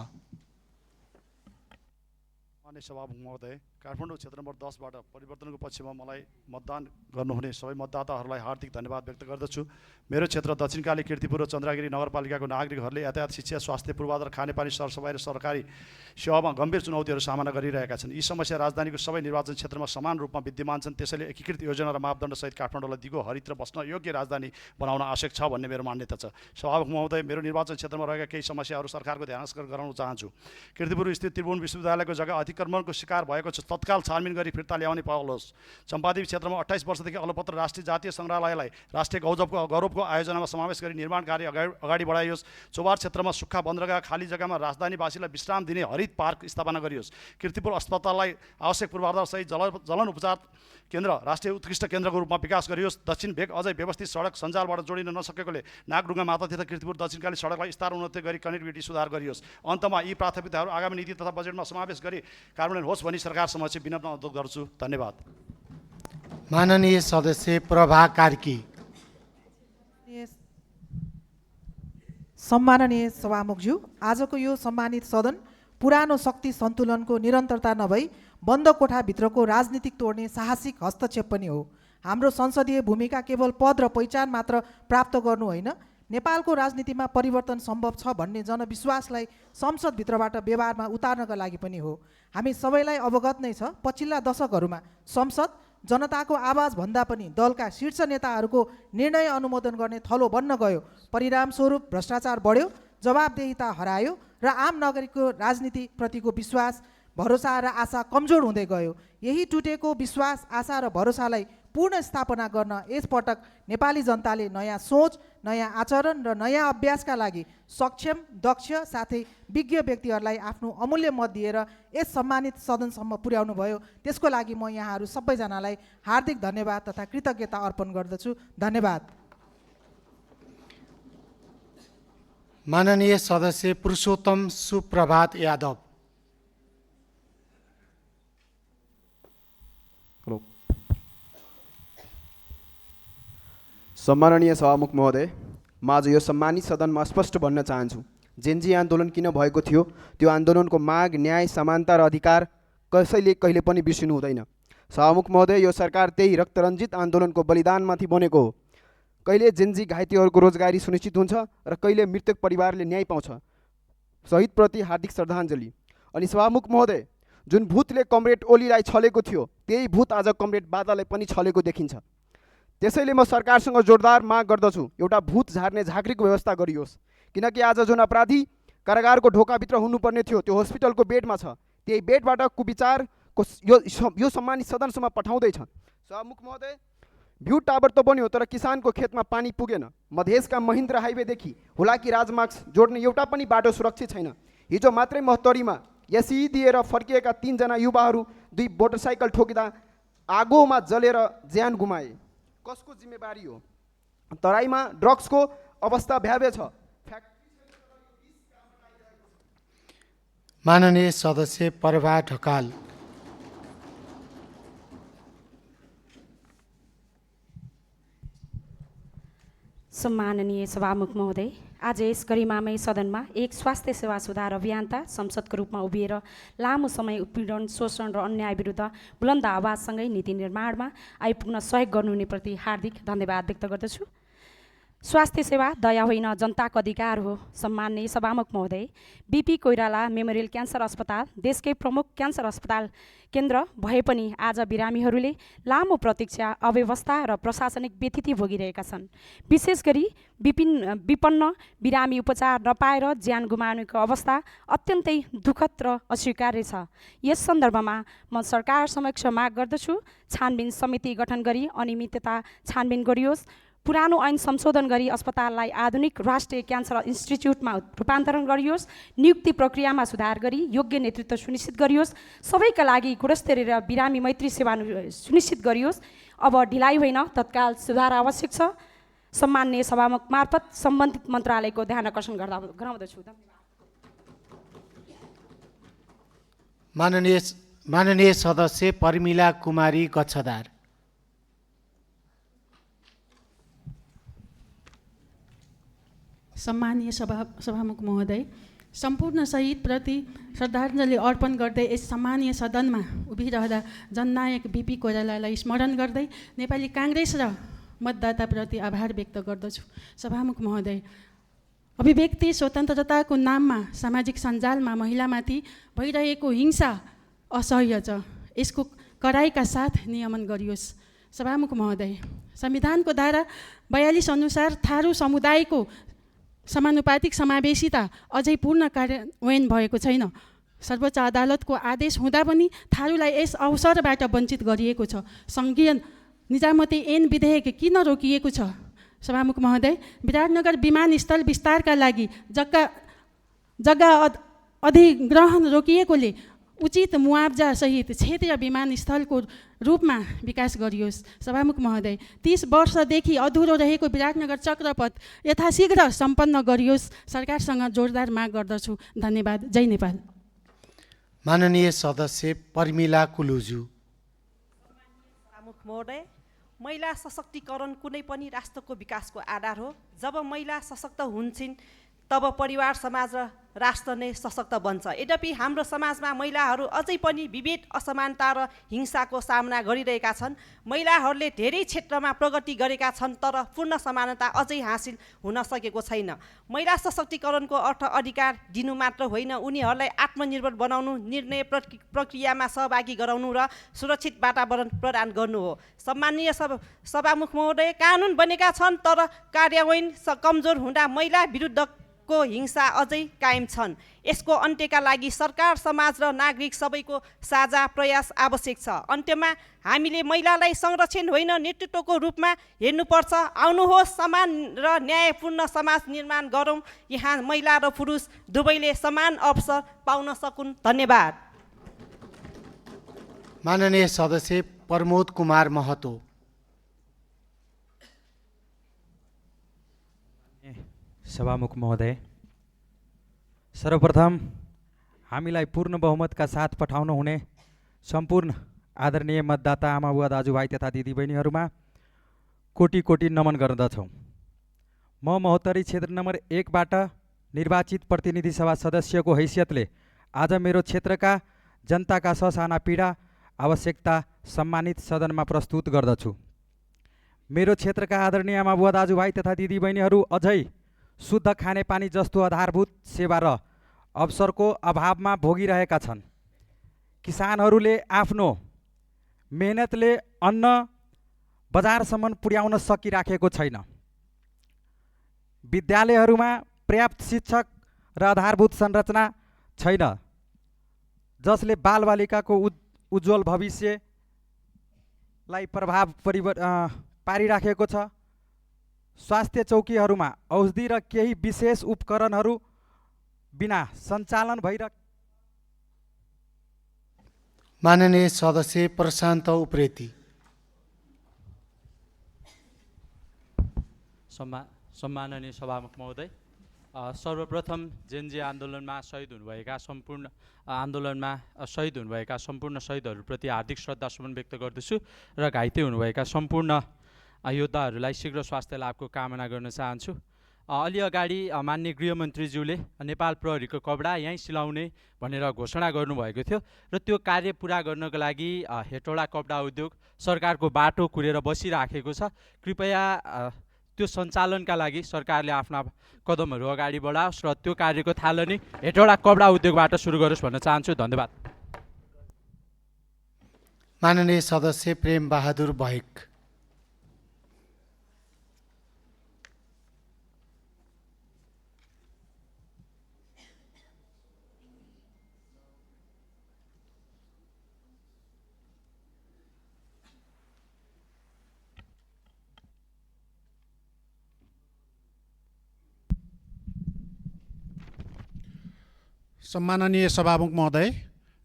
माननीय सभामुख महोदय, काठमाडौँ क्षेत्र नम्बर 10बाट परिवर्तनको पक्षमा मलाई मतदान गर्नुहुने सबै मतदाताहरूलाई हार्दिक धन्यवाद व्यक्त गर्दछु। मेरो क्षेत्र दक्षिणकाली, कीर्तिपुर र चन्द्रगिरी नगरपालिकाको नागरिकहरूले यातायात, शिक्षा, स्वास्थ्य पूर्वाधार, खानेपानी, सरसफाइ र सरकारी सेवामा गम्भीर चुनौतीहरू सामना गरिरहेका छन्। यी समस्या राजधानीको सबै निर्वाचन क्षेत्रमा समान रूपमा विद्यमान छन्। त्यसैले एकीकृत योजना र मापदण्डसहित काठमाडौँलाई दिगो, हरित र बस्न योग्य राजधानी बनाउन आवश्यक छ भन्ने मेरो मान्यता छ। सभामुख महोदय, मेरो निर्वाचन क्षेत्रमा रहेका केही समस्याहरू सरकारको ध्यानस्कर गराउन चाहन्छु। कीर्तिपुर स्थित त्रिभुवन विश्वविद्यालयको जग्गा अतिक्रमणको शिकार भएको छ, तत्काल छानबिन गरी फिर्ता ल्याउने पहल होस्। चम्पादेवी क्षेत्रमा 28 वर्षदेखि अलपत्र राष्ट्रिय जातीय सङ्ग्रहालयलाई राष्ट्रिय गौरवको आयोजनामा समावेश गरी निर्माण कार्य अगाडि बढाइयोस्। चोबार क्षेत्रमा सुक्खा बन्दरगाह खाली जग्गामा राजधानीवासीलाई विश्राम दिने हरित पार्क स्थापना गरियोस्। कीर्तिपुर अस्पताललाई आवश्यक पूर्वाधारसहित जलन उपचार केन्द्र, राष्ट्रिय उत्कृष्ट केन्द्रको रूपमा विकास गरियोस्। दक्षिण भेग अझै व्यवस्थित सडक सञ्जालबाट जोडिन नसकेकोले नागढुङ्गा मातातीर्थ कीर्तिपुर दक्षिणकाली सडकलाई स्तर उन्नति गरी कनेक्टिभिटी सुधार गरियोस्। अन्तमा यी प्राथमिकताहरू आगामी नीति तथा बजेटमा समावेश गरी कार्यान्वयन होस् भनी सरकार समक्ष विनम्र अनुरोध गर्छु। धन्यवाद। माननीय सदस्य प्रभा कार्की। सम्माननीय सभामुखज्यू, आजको यो सम्मानित सदन पुरानो शक्ति सन्तुलनको निरन्तरता नभई बन्द कोठाभित्रको राजनीतिक तोड्ने साहसिक हस्तक्षेप पनि हो। हाम्रो संसदीय भूमिका केवल पद र पहिचान मात्र प्राप्त गर्नु होइन, नेपालको राजनीतिमा परिवर्तन सम्भव छ भन्ने जनविश्वासलाई संसदभित्रबाट व्यवहारमा उतार्नका लागि पनि हो। हामी सबैलाई अवगत नै छ, पछिल्ला दशकहरूमा संसद जनताको आवाज भन्दा पनि दलका शीर्ष नेताहरूको निर्णय अनुमोदन गर्ने थलो बन्न गयो। परिणामस्वरूप भ्रष्टाचार बढ्यो, जवाबदेहिता हरायो र आम नागरिकको राजनीतिप्रतिको विश्वास, भरोसा र आशा कमजोर हुँदै गयो। यही टुटेको विश्वास, आशा र भरोसालाई पुनर्स्थापना गर्न यसपटक नेपाली जनताले नयाँ सोच, नयाँ आचरण र नयाँ अभ्यासका लागि सक्षम, दक्ष साथै विज्ञ व्यक्तिहरूलाई आफ्नो अमूल्य मत दिएर यस सम्मानित सदनसम्म पुर्याउनु भयो। त्यसको लागि म यहाँहरू सबैजनालाई हार्दिक धन्यवाद तथा कृतज्ञता अर्पण गर्दछु। धन्यवाद। माननीय सदस्य पुरुषोत्तम सुप्रभात यादव। सम्माननीय सभामुख महोदय, म आज यो सम्मानित सदनमा स्पष्ट भन्न चाहन्छु, जेनजी आन्दोलन किन भएको थियो, त्यो आन्दोलनको माग, न्याय, समानता र अधिकार कसैले कहिले पनि बिर्सिनु हुँदैन। सभामुख महोदय, यो सरकार त्यही रक्तरञ्जित आन्दोलनको बलिदानमाथि बनेको हो। कहिले जेनजी घाइतेहरूको रोजगारी सुनिश्चित हुन्छ र कहिले मृतक परिवारले न्याय पाउँछ। शहीदप्रति हार्दिक श्रद्धाञ्जली। अनि सभामुख महोदय, जुन भूतले कमरेड ओलीलाई छलेको थियो, त्यही भूत आज कमरेड बादालाई पनि छलेको देखिन्छ। त्यसैले म सरकारसँग जोरदार माग गर्दछु, एउटा भूत झार्ने झाँक्रीको व्यवस्था गरियोस्। किनकि आज जुन अपराधी कारागारको ढोकाभित्र हुनुपर्ने थियो, त्यो हस्पिटलको बेडमा छ। त्यही बेडबाट कुविचारको यो सम्मानित सदनसम्म पठाउँदैछ। सभामुख महोदय, भ्यू टावर त बन्यो, तर किसानको खेतमा पानी पुगेन। मधेसका महेन्द्र हाइवेदेखि हुलाकी राजमार्ग जोड्ने एउटा पनि बाटो सुरक्षित छैन। हिजो मात्रै महतरीमा एसई दिएर फर्किएका 3 जना युवाहरू 2 मोटरसाइकल ठोकिँदा आगोमा जलेर ज्यान गुमाए। कसको जिम्मेवारी हो? तराईमा ड्रग्सको अवस्था भयावह छ। माननीय सदस्य प्रभा ढकाल। सम्माननीय सभामुख महोदय, आज यस गरिमामय सदनमा एक स्वास्थ्य सेवा सुधार अभियन्ता संसदको रूपमा उभिएर लामो समय उत्पीडन, शोषण र अन्याय विरुद्ध बुलन्द आवाजसँगै नीति निर्माणमा आइपुग्न सहयोग गर्नुहुनेप्रति हार्दिक धन्यवाद व्यक्त गर्दछु। स्वास्थ्य सेवा दया होइन, जनताको अधिकार हो। सम्माननीय सभामुख महोदय, बीपी कोइराला मेमोरियल क्यान्सर अस्पताल देशकै प्रमुख क्यान्सर अस्पताल केन्द्र भए पनि आज बिरामीहरूले लामो प्रतीक्षा, अव्यवस्था र प्रशासनिक व्यथिति भोगिरहेका छन्। विशेष गरी विपन्न बिरामी उपचार नपाएर ज्यान गुमाउनेको अवस्था अत्यन्तै दुःखद र अस्वीकार्य छ। यस सन्दर्भमा म सरकार समक्ष माग गर्दछु, छानबिन समिति गठन गरी अनियमितता छानबिन गरियोस्। पुरानो ऐन संशोधन गरी अस्पताललाई आधुनिक राष्ट्रिय क्यान्सर इन्स्टिच्युटमा रूपान्तरण गरियोस्। नियुक्ति प्रक्रियामा सुधार गरी योग्य नेतृत्व सुनिश्चित गरियोस्। सबैका लागि गुणस्तरीय र बिरामी मैत्री सेवा सुनिश्चित गरियोस्। अब ढिलाइ होइन, तत्काल सुधार आवश्यक छ। सम्माननीय सभामुख मार्फत सम्बन्धित मन्त्रालयको ध्यान आकर्षण गराउँदछु। माननीय सदस्य परमिला कुमारी गच्छदार। सम्मानीय सभामुख महोदय, सम्पूर्ण शहीदप्रति श्रद्धाञ्जली अर्पण गर्दै यस सम्मानीय सदनमा उभिरहँदा जननायक बिपी कोइरालालाई स्मरण गर्दै नेपाली काङ्ग्रेस र मतदाताप्रति आभार व्यक्त गर्दछु। सभामुख महोदय, अभिव्यक्ति स्वतन्त्रताको नाममा सामाजिक सञ्जालमा महिलामाथि भइरहेको हिंसा असह्य छ। यसको कडाइका साथ नियमन गरियोस्। सभामुख महोदय, संविधानको धारा 42 अनुसार थारू समुदायको समानुपातिक समावेशिता अझै पूर्ण कार्यान्वयन भएको छैन। सर्वोच्च अदालतको आदेश हुँदा पनि थारूलाई यस अवसरबाट वञ्चित गरिएको छ। सङ्घीय निजामती ऐन विधेयक किन रोकिएको छ? सभामुख महोदय, विराटनगर विमानस्थल विस्तारका लागि जग्गा अधिग्रहण रोकिएकोले उचित मुआवजा सहित क्षेत्रीय विमानस्थलको रूपमा विकास गरियोस्। सभामुख महोदय, 30 वर्षदेखि अधुरो रहेको विराटनगर चक्रपथ यथाशीघ्र सम्पन्न गरियोस्। सरकारसँग जोरदार माग गर्दछु। धन्यवाद। जय नेपाल। माननीय सदस्य पर्मिला कुलुजु। सभामुख महोदय, महिला सशक्तिकरण कुनै पनि राष्ट्रको विकासको आधार हो। जब महिला सशक्त हुन्छन् तब परिवार, समाज र राष्ट्र नै सशक्त बन्छ। यद्यपि हाम्रो समाजमा महिलाहरू अझै पनि विभेद, असमानता र हिंसाको सामना गरिरहेका छन्। महिलाहरूले धेरै क्षेत्रमा प्रगति गरेका छन्, तर पूर्ण समानता अझै हासिल हुन सकेको छैन। महिला सशक्तिकरणको अर्थ अधिकार दिनु मात्र होइन, उनीहरूलाई आत्मनिर्भर बनाउनु, निर्णय प्रक्रियामा सहभागी गराउनु र सुरक्षित वातावरण प्रदान गर्नु हो। सम्माननीय सभामुख महोदय, कानुन बनेका छन् तर कार्यान्वयन कमजोर हुँदा महिला विरुद्धको हिंसा अझै कायम छन्। यसको अन्त्यका लागि सरकार, समाज र नागरिक सबैको साझा प्रयास आवश्यक छ। अन्त्यमा हामीले महिलालाई संरक्षण होइन नेतृत्वको रूपमा हेर्नुपर्छ। आउनुहोस् समान र न्यायपूर्ण समाज निर्माण गरौँ, यहाँ महिला र पुरुष दुवैले समान अवसर पाउन सकुन्। धन्यवाद। माननीय सदस्य प्रमोद कुमार महतो। सभामुख महोदय, सर्वप्रथम हामीलाई पूर्ण बहुमतका साथ पठाउनु हुने सम्पूर्ण आदरणीय मतदाता आमा बुवा दाजुभाइ तथा दिदीबहिनीहरूमा कोटी कोटी नमन गर्दछौँ। म महोत्तरी क्षेत्र नम्बर 1बाट निर्वाचित प्रतिनिधि सभा सदस्यको हैसियतले आज मेरो क्षेत्रका जनताका ससाना पीडा आवश्यकता सम्मानित सदनमा प्रस्तुत गर्दछु। मेरो क्षेत्रका आदरणीय आमा बुवा दाजुभाइ तथा दिदीबहिनीहरू अझै शुद्ध खानेपानी जस्तो आधारभूत सेवा र अवसरको अभावमा भोगिरहेका छन्। किसानहरूले आफ्नो मेहनतले अन्न बजारसम्म पुर्याउन सकिराखेको छैन। विद्यालयहरूमा पर्याप्त शिक्षक र आधारभूत संरचना छैन, जसले बालबालिकाको उज्जवल भविष्यलाई प्रभाव पारिराखेको छ। स्वास्थ्य चौकीहरूमा औषधि र केही विशेष उपकरणहरू बिना सञ्चालन भइरहेको। माननीय सदस्य प्रशान्त उप्रेती। सम्माननीय सभामुख महोदय, सर्वप्रथम जेनजी आन्दोलनमा शहीद हुनुभएका सम्पूर्ण शहीदहरूप्रति हार्दिक श्रद्धासुमन व्यक्त गर्दछु र घाइते हुनुभएका सम्पूर्ण योद्धाहरूलाई शीघ्र स्वास्थ्य लाभको कामना गर्न चाहन्छु। अलि अगाडि माननीय गृहमन्त्रीज्यूले नेपाल प्रहरीको कपडा यहीँ सिलाउने भनेर घोषणा गर्नुभएको थियो र त्यो कार्य पुरा गर्नको लागि हेटौडा कपडा उद्योग सरकारको बाटो कुरेर बसिराखेको छ। कृपया त्यो सञ्चालनका लागि सरकारले आफ्ना कदमहरू अगाडि बढाओस् र त्यो कार्यको थालनी हेटौडा कपडा उद्योगबाट सुरु गरोस् भन्न चाहन्छु। धन्यवाद। माननीय सदस्य प्रेम बहादुर भैक। सम्माननीय सभामुख महोदय,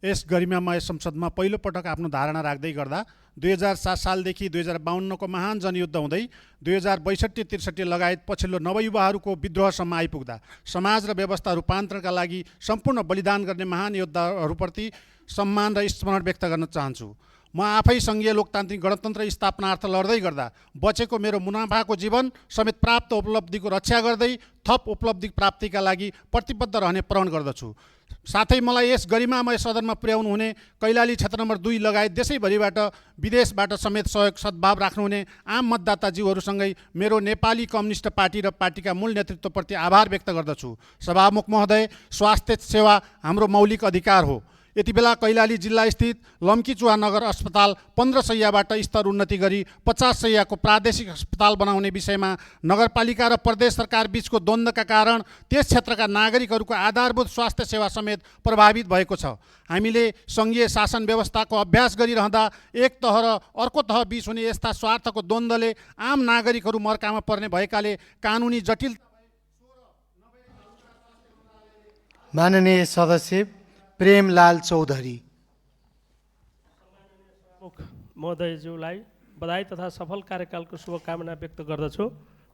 यस गरिमामय संसदमा पहिलोपटक आफ्नो धारणा राख्दै गर्दा 2007 सालदेखि 2052को महान जनयुद्ध हुँदै 2062-63 लगायत पछिल्लो नवयुवाहरूको विद्रोहसम्म आइपुग्दा समाज र व्यवस्था रूपान्तरणका लागि सम्पूर्ण बलिदान गर्ने महान योद्धाहरूप्रति सम्मान र स्मरण व्यक्त गर्न चाहन्छु। म आफै सङ्घीय लोकतान्त्रिक गणतन्त्र स्थापनार्थ लड्दै गर्दा बचेको मेरो मुनाफाको जीवन समेत प्राप्त उपलब्धिको रक्षा गर्दै थप उपलब्धि प्राप्तिका लागि प्रतिबद्ध रहने प्रण गर्दछु। साथै मलाई यस गरिमामय सदनमा पुर्याउनु हुने कैलाली क्षेत्र नम्बर 2 लगायत देशैभरिबाट विदेशबाट समेत सहयोग सद्भाव राख्नुहुने आम मतदाताज्यूहरूसँगै मेरो नेपाली कम्युनिस्ट पार्टी र पार्टीका मूल नेतृत्वप्रति आभार व्यक्त गर्दछु। सभामुख महोदय, स्वास्थ्य सेवा हाम्रो मौलिक अधिकार हो। यति बेला कैलाली जिल्ला स्थित लम्कीचुवा नगर अस्पताल 15 शैय्याबाट स्तर उन्नति गरी 50 शैय्याको प्रादेशिक अस्पताल बनाउने विषयमा नगरपालिका र प्रदेश सरकार बीचको द्वन्द्वका कारण त्यस क्षेत्रका नागरिकहरूको आधारभूत स्वास्थ्य सेवा समेत प्रभावित भएको छ। हामीले सङ्घीय शासन व्यवस्थाको अभ्यास गरिरहँदा एक तह र अर्को तह बीच हुने यस्ता स्वार्थको द्वन्द्वले आम नागरिकहरू मर्कामा पर्ने भएकाले कानुनी जटिल। माननीय सदस्य प्रेमलाल चौधरी। महोदयज्यूलाई बधाई तथा सफल कार्यकालको शुभकामना व्यक्त गर्दछु।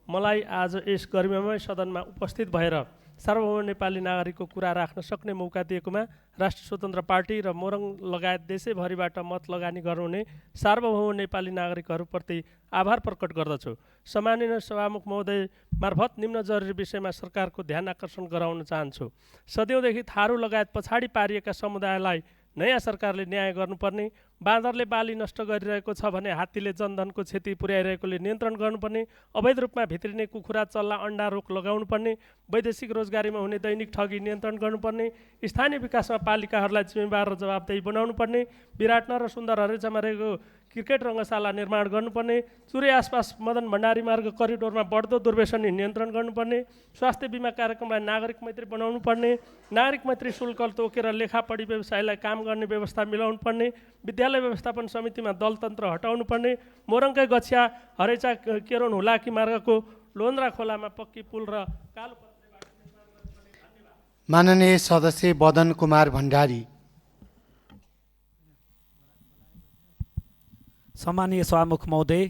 मलाई आज यस गरिमामय सदनमा उपस्थित भएर सार्वभौम नेपाली नागरिकको कुरा राख्न सक्ने मौका दिएकोमा राष्ट्रिय स्वतन्त्र पार्टी र मोरङ लगायत देशैभरिबाट मत लगानी गर्नुहुने सार्वभौम नेपाली नागरिकहरूप्रति आभार प्रकट गर्दछु। सम्माननीय सभामुख महोदय मार्फत निम्न जरुरी विषयमा सरकारको ध्यान आकर्षण गराउन चाहन्छु। सदैवदेखि थारू लगायत पछाडि पारिएका समुदायलाई नयाँ सरकारले न्याय गर्नुपर्ने, बाँदरले बाली नष्ट गरिरहेको छ भने हात्तीले जनधनको क्षति पुर्याइरहेकोले नियन्त्रण गर्नुपर्ने, अवैध रूपमा भित्रिने कुखुरा चल्ला अन्डा रोक लगाउनुपर्ने, वैदेशिक रोजगारीमा हुने दैनिक ठगी नियन्त्रण गर्नुपर्ने, स्थानीय विकासमा पालिकाहरूलाई जिम्मेवार र जवाबदेही बनाउनुपर्ने, विराटनगर र सुन्दर हरेचामा रहेको क्रिकेट रङ्गशाला निर्माण गर्नुपर्ने, चुरे आसपास मदन भण्डारी मार्ग करिडोरमा बढ्दो दुर्व्यसनी नियन्त्रण गर्नुपर्ने, स्वास्थ्य बिमा कार्यक्रमलाई नागरिक मैत्री बनाउनु पर्ने, नागरिक मैत्री शुल्क तोकेर लेखापढी व्यवसायलाई काम गर्ने व्यवस्था मिलाउनु पर्ने, विद्यालय व्यवस्थापन समितिमा दलतन्त्र हटाउनु पर्ने, मोरङकै गछिया हरेचा केरोन हुलाकी मार्गको लोन्द्रा खोलामा पक्की पुल र कालो। माननीय सदस्य बदन कुमार भण्डारी। सम्मानीय सभामुख महोदय,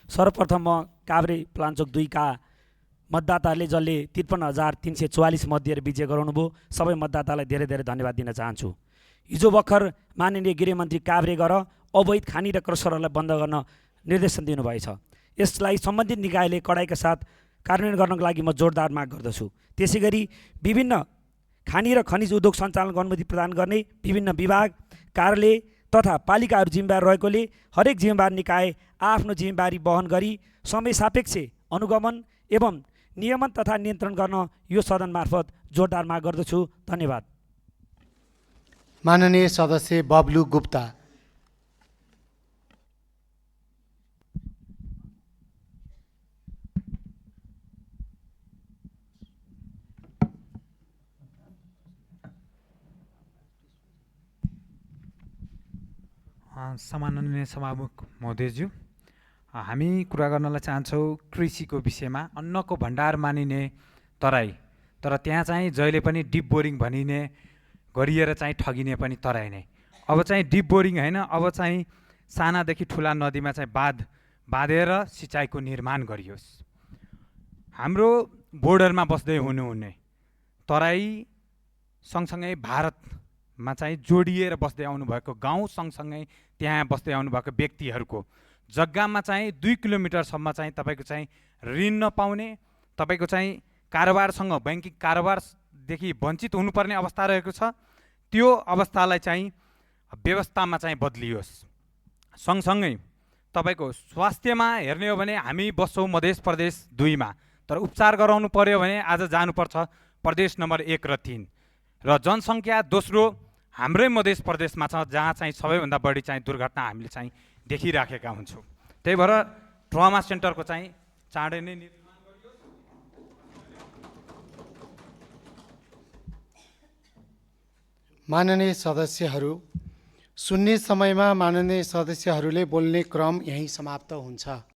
सर्वप्रथम म काभ्रे प्लान्चोक 2 का मतदाताहरूले जसले 53,344 मत दिएर विजय गराउनुभयो सबै मतदातालाई धेरै धेरै धन्यवाद दिन चाहन्छु। हिजो भर्खर माननीय गृहमन्त्री काभ्रे गएर अवैध खानी र क्रसरहरूलाई बन्द गर्न निर्देशन दिनुभएछ। यसलाई सम्बन्धित निकायले कडाइका साथ कार्यान्वयन गर्नको लागि म जोरदार माग गर्दछु। त्यसै गरी विभिन्न खानी र खनिज उद्योग सञ्चालनको अनुमति प्रदान गर्ने विभिन्न विभाग, कार्यालय तथा पालिकाहरू जिम्मेवार रहेकोले हरेक जिम्मेवार निकाय आफ्नो जिम्मेवारी वहन गरी समय सापेक्ष अनुगमन एवं नियमन तथा नियन्त्रण गर्न यो सदन मार्फत जोरदार माग गर्दछु। धन्यवाद। माननीय सदस्य बब्लु गुप्ता। सम्माननीय सभामुख महोदयज्यू, हामी कुरा गर्नलाई चाहन्छौँ कृषिको विषयमा। अन्नको भण्डार मानिने तराई, तर त्यहाँ चाहिँ जहिले पनि डिप बोरिङ भनिने गरिएर चाहिँ ठगिने पनि तराई नै। अब चाहिँ डिप बोरिङ होइन, अब चाहिँ सानादेखि ठुला नदीमा चाहिँ बाँधेर सिँचाइको निर्माण गरियोस्। हाम्रो बोर्डरमा बस्दै हुनुहुने तराई सँगसँगै भारतमा चाहिँ जोडिएर बस्दै आउनुभएको गाउँ सँगसँगै त्यहाँ बस्दै आउनुभएको व्यक्तिहरूको जग्गामा चाहिँ 2 किलोमिटरसम्म चाहिँ तपाईँको चाहिँ ऋण नपाउने, तपाईँको चाहिँ कारोबारसँग ब्याङ्किङ कारोबारदेखि वञ्चित हुनुपर्ने अवस्था रहेको छ। त्यो अवस्थालाई चाहिँ व्यवस्थामा चाहिँ बदलियोस्। सँगसँगै तपाईँको स्वास्थ्यमा हेर्ने हो भने हामी बस्छौँ मध्य प्रदेश 2 मा, तर उपचार गराउनु पर्यो भने आज जानुपर्छ प्रदेश नम्बर 1 र 3 र जनसङ्ख्या दोस्रो हाम्रै मध्य प्रदेशमा छ, जहाँ चाहिँ सबैभन्दा बढी चाहिँ दुर्घटना हामीले चाहिँ देखिराखेका हुन्छौँ। त्यही भएर ट्रमा सेन्टरको चाहिँ चाँडै नै निर्माण गरियोस्। माननीय सदस्यहरू, सुन्ने समयमा माननीय सदस्यहरूले बोल्ने क्रम यहीँ समाप्त हुन्छ।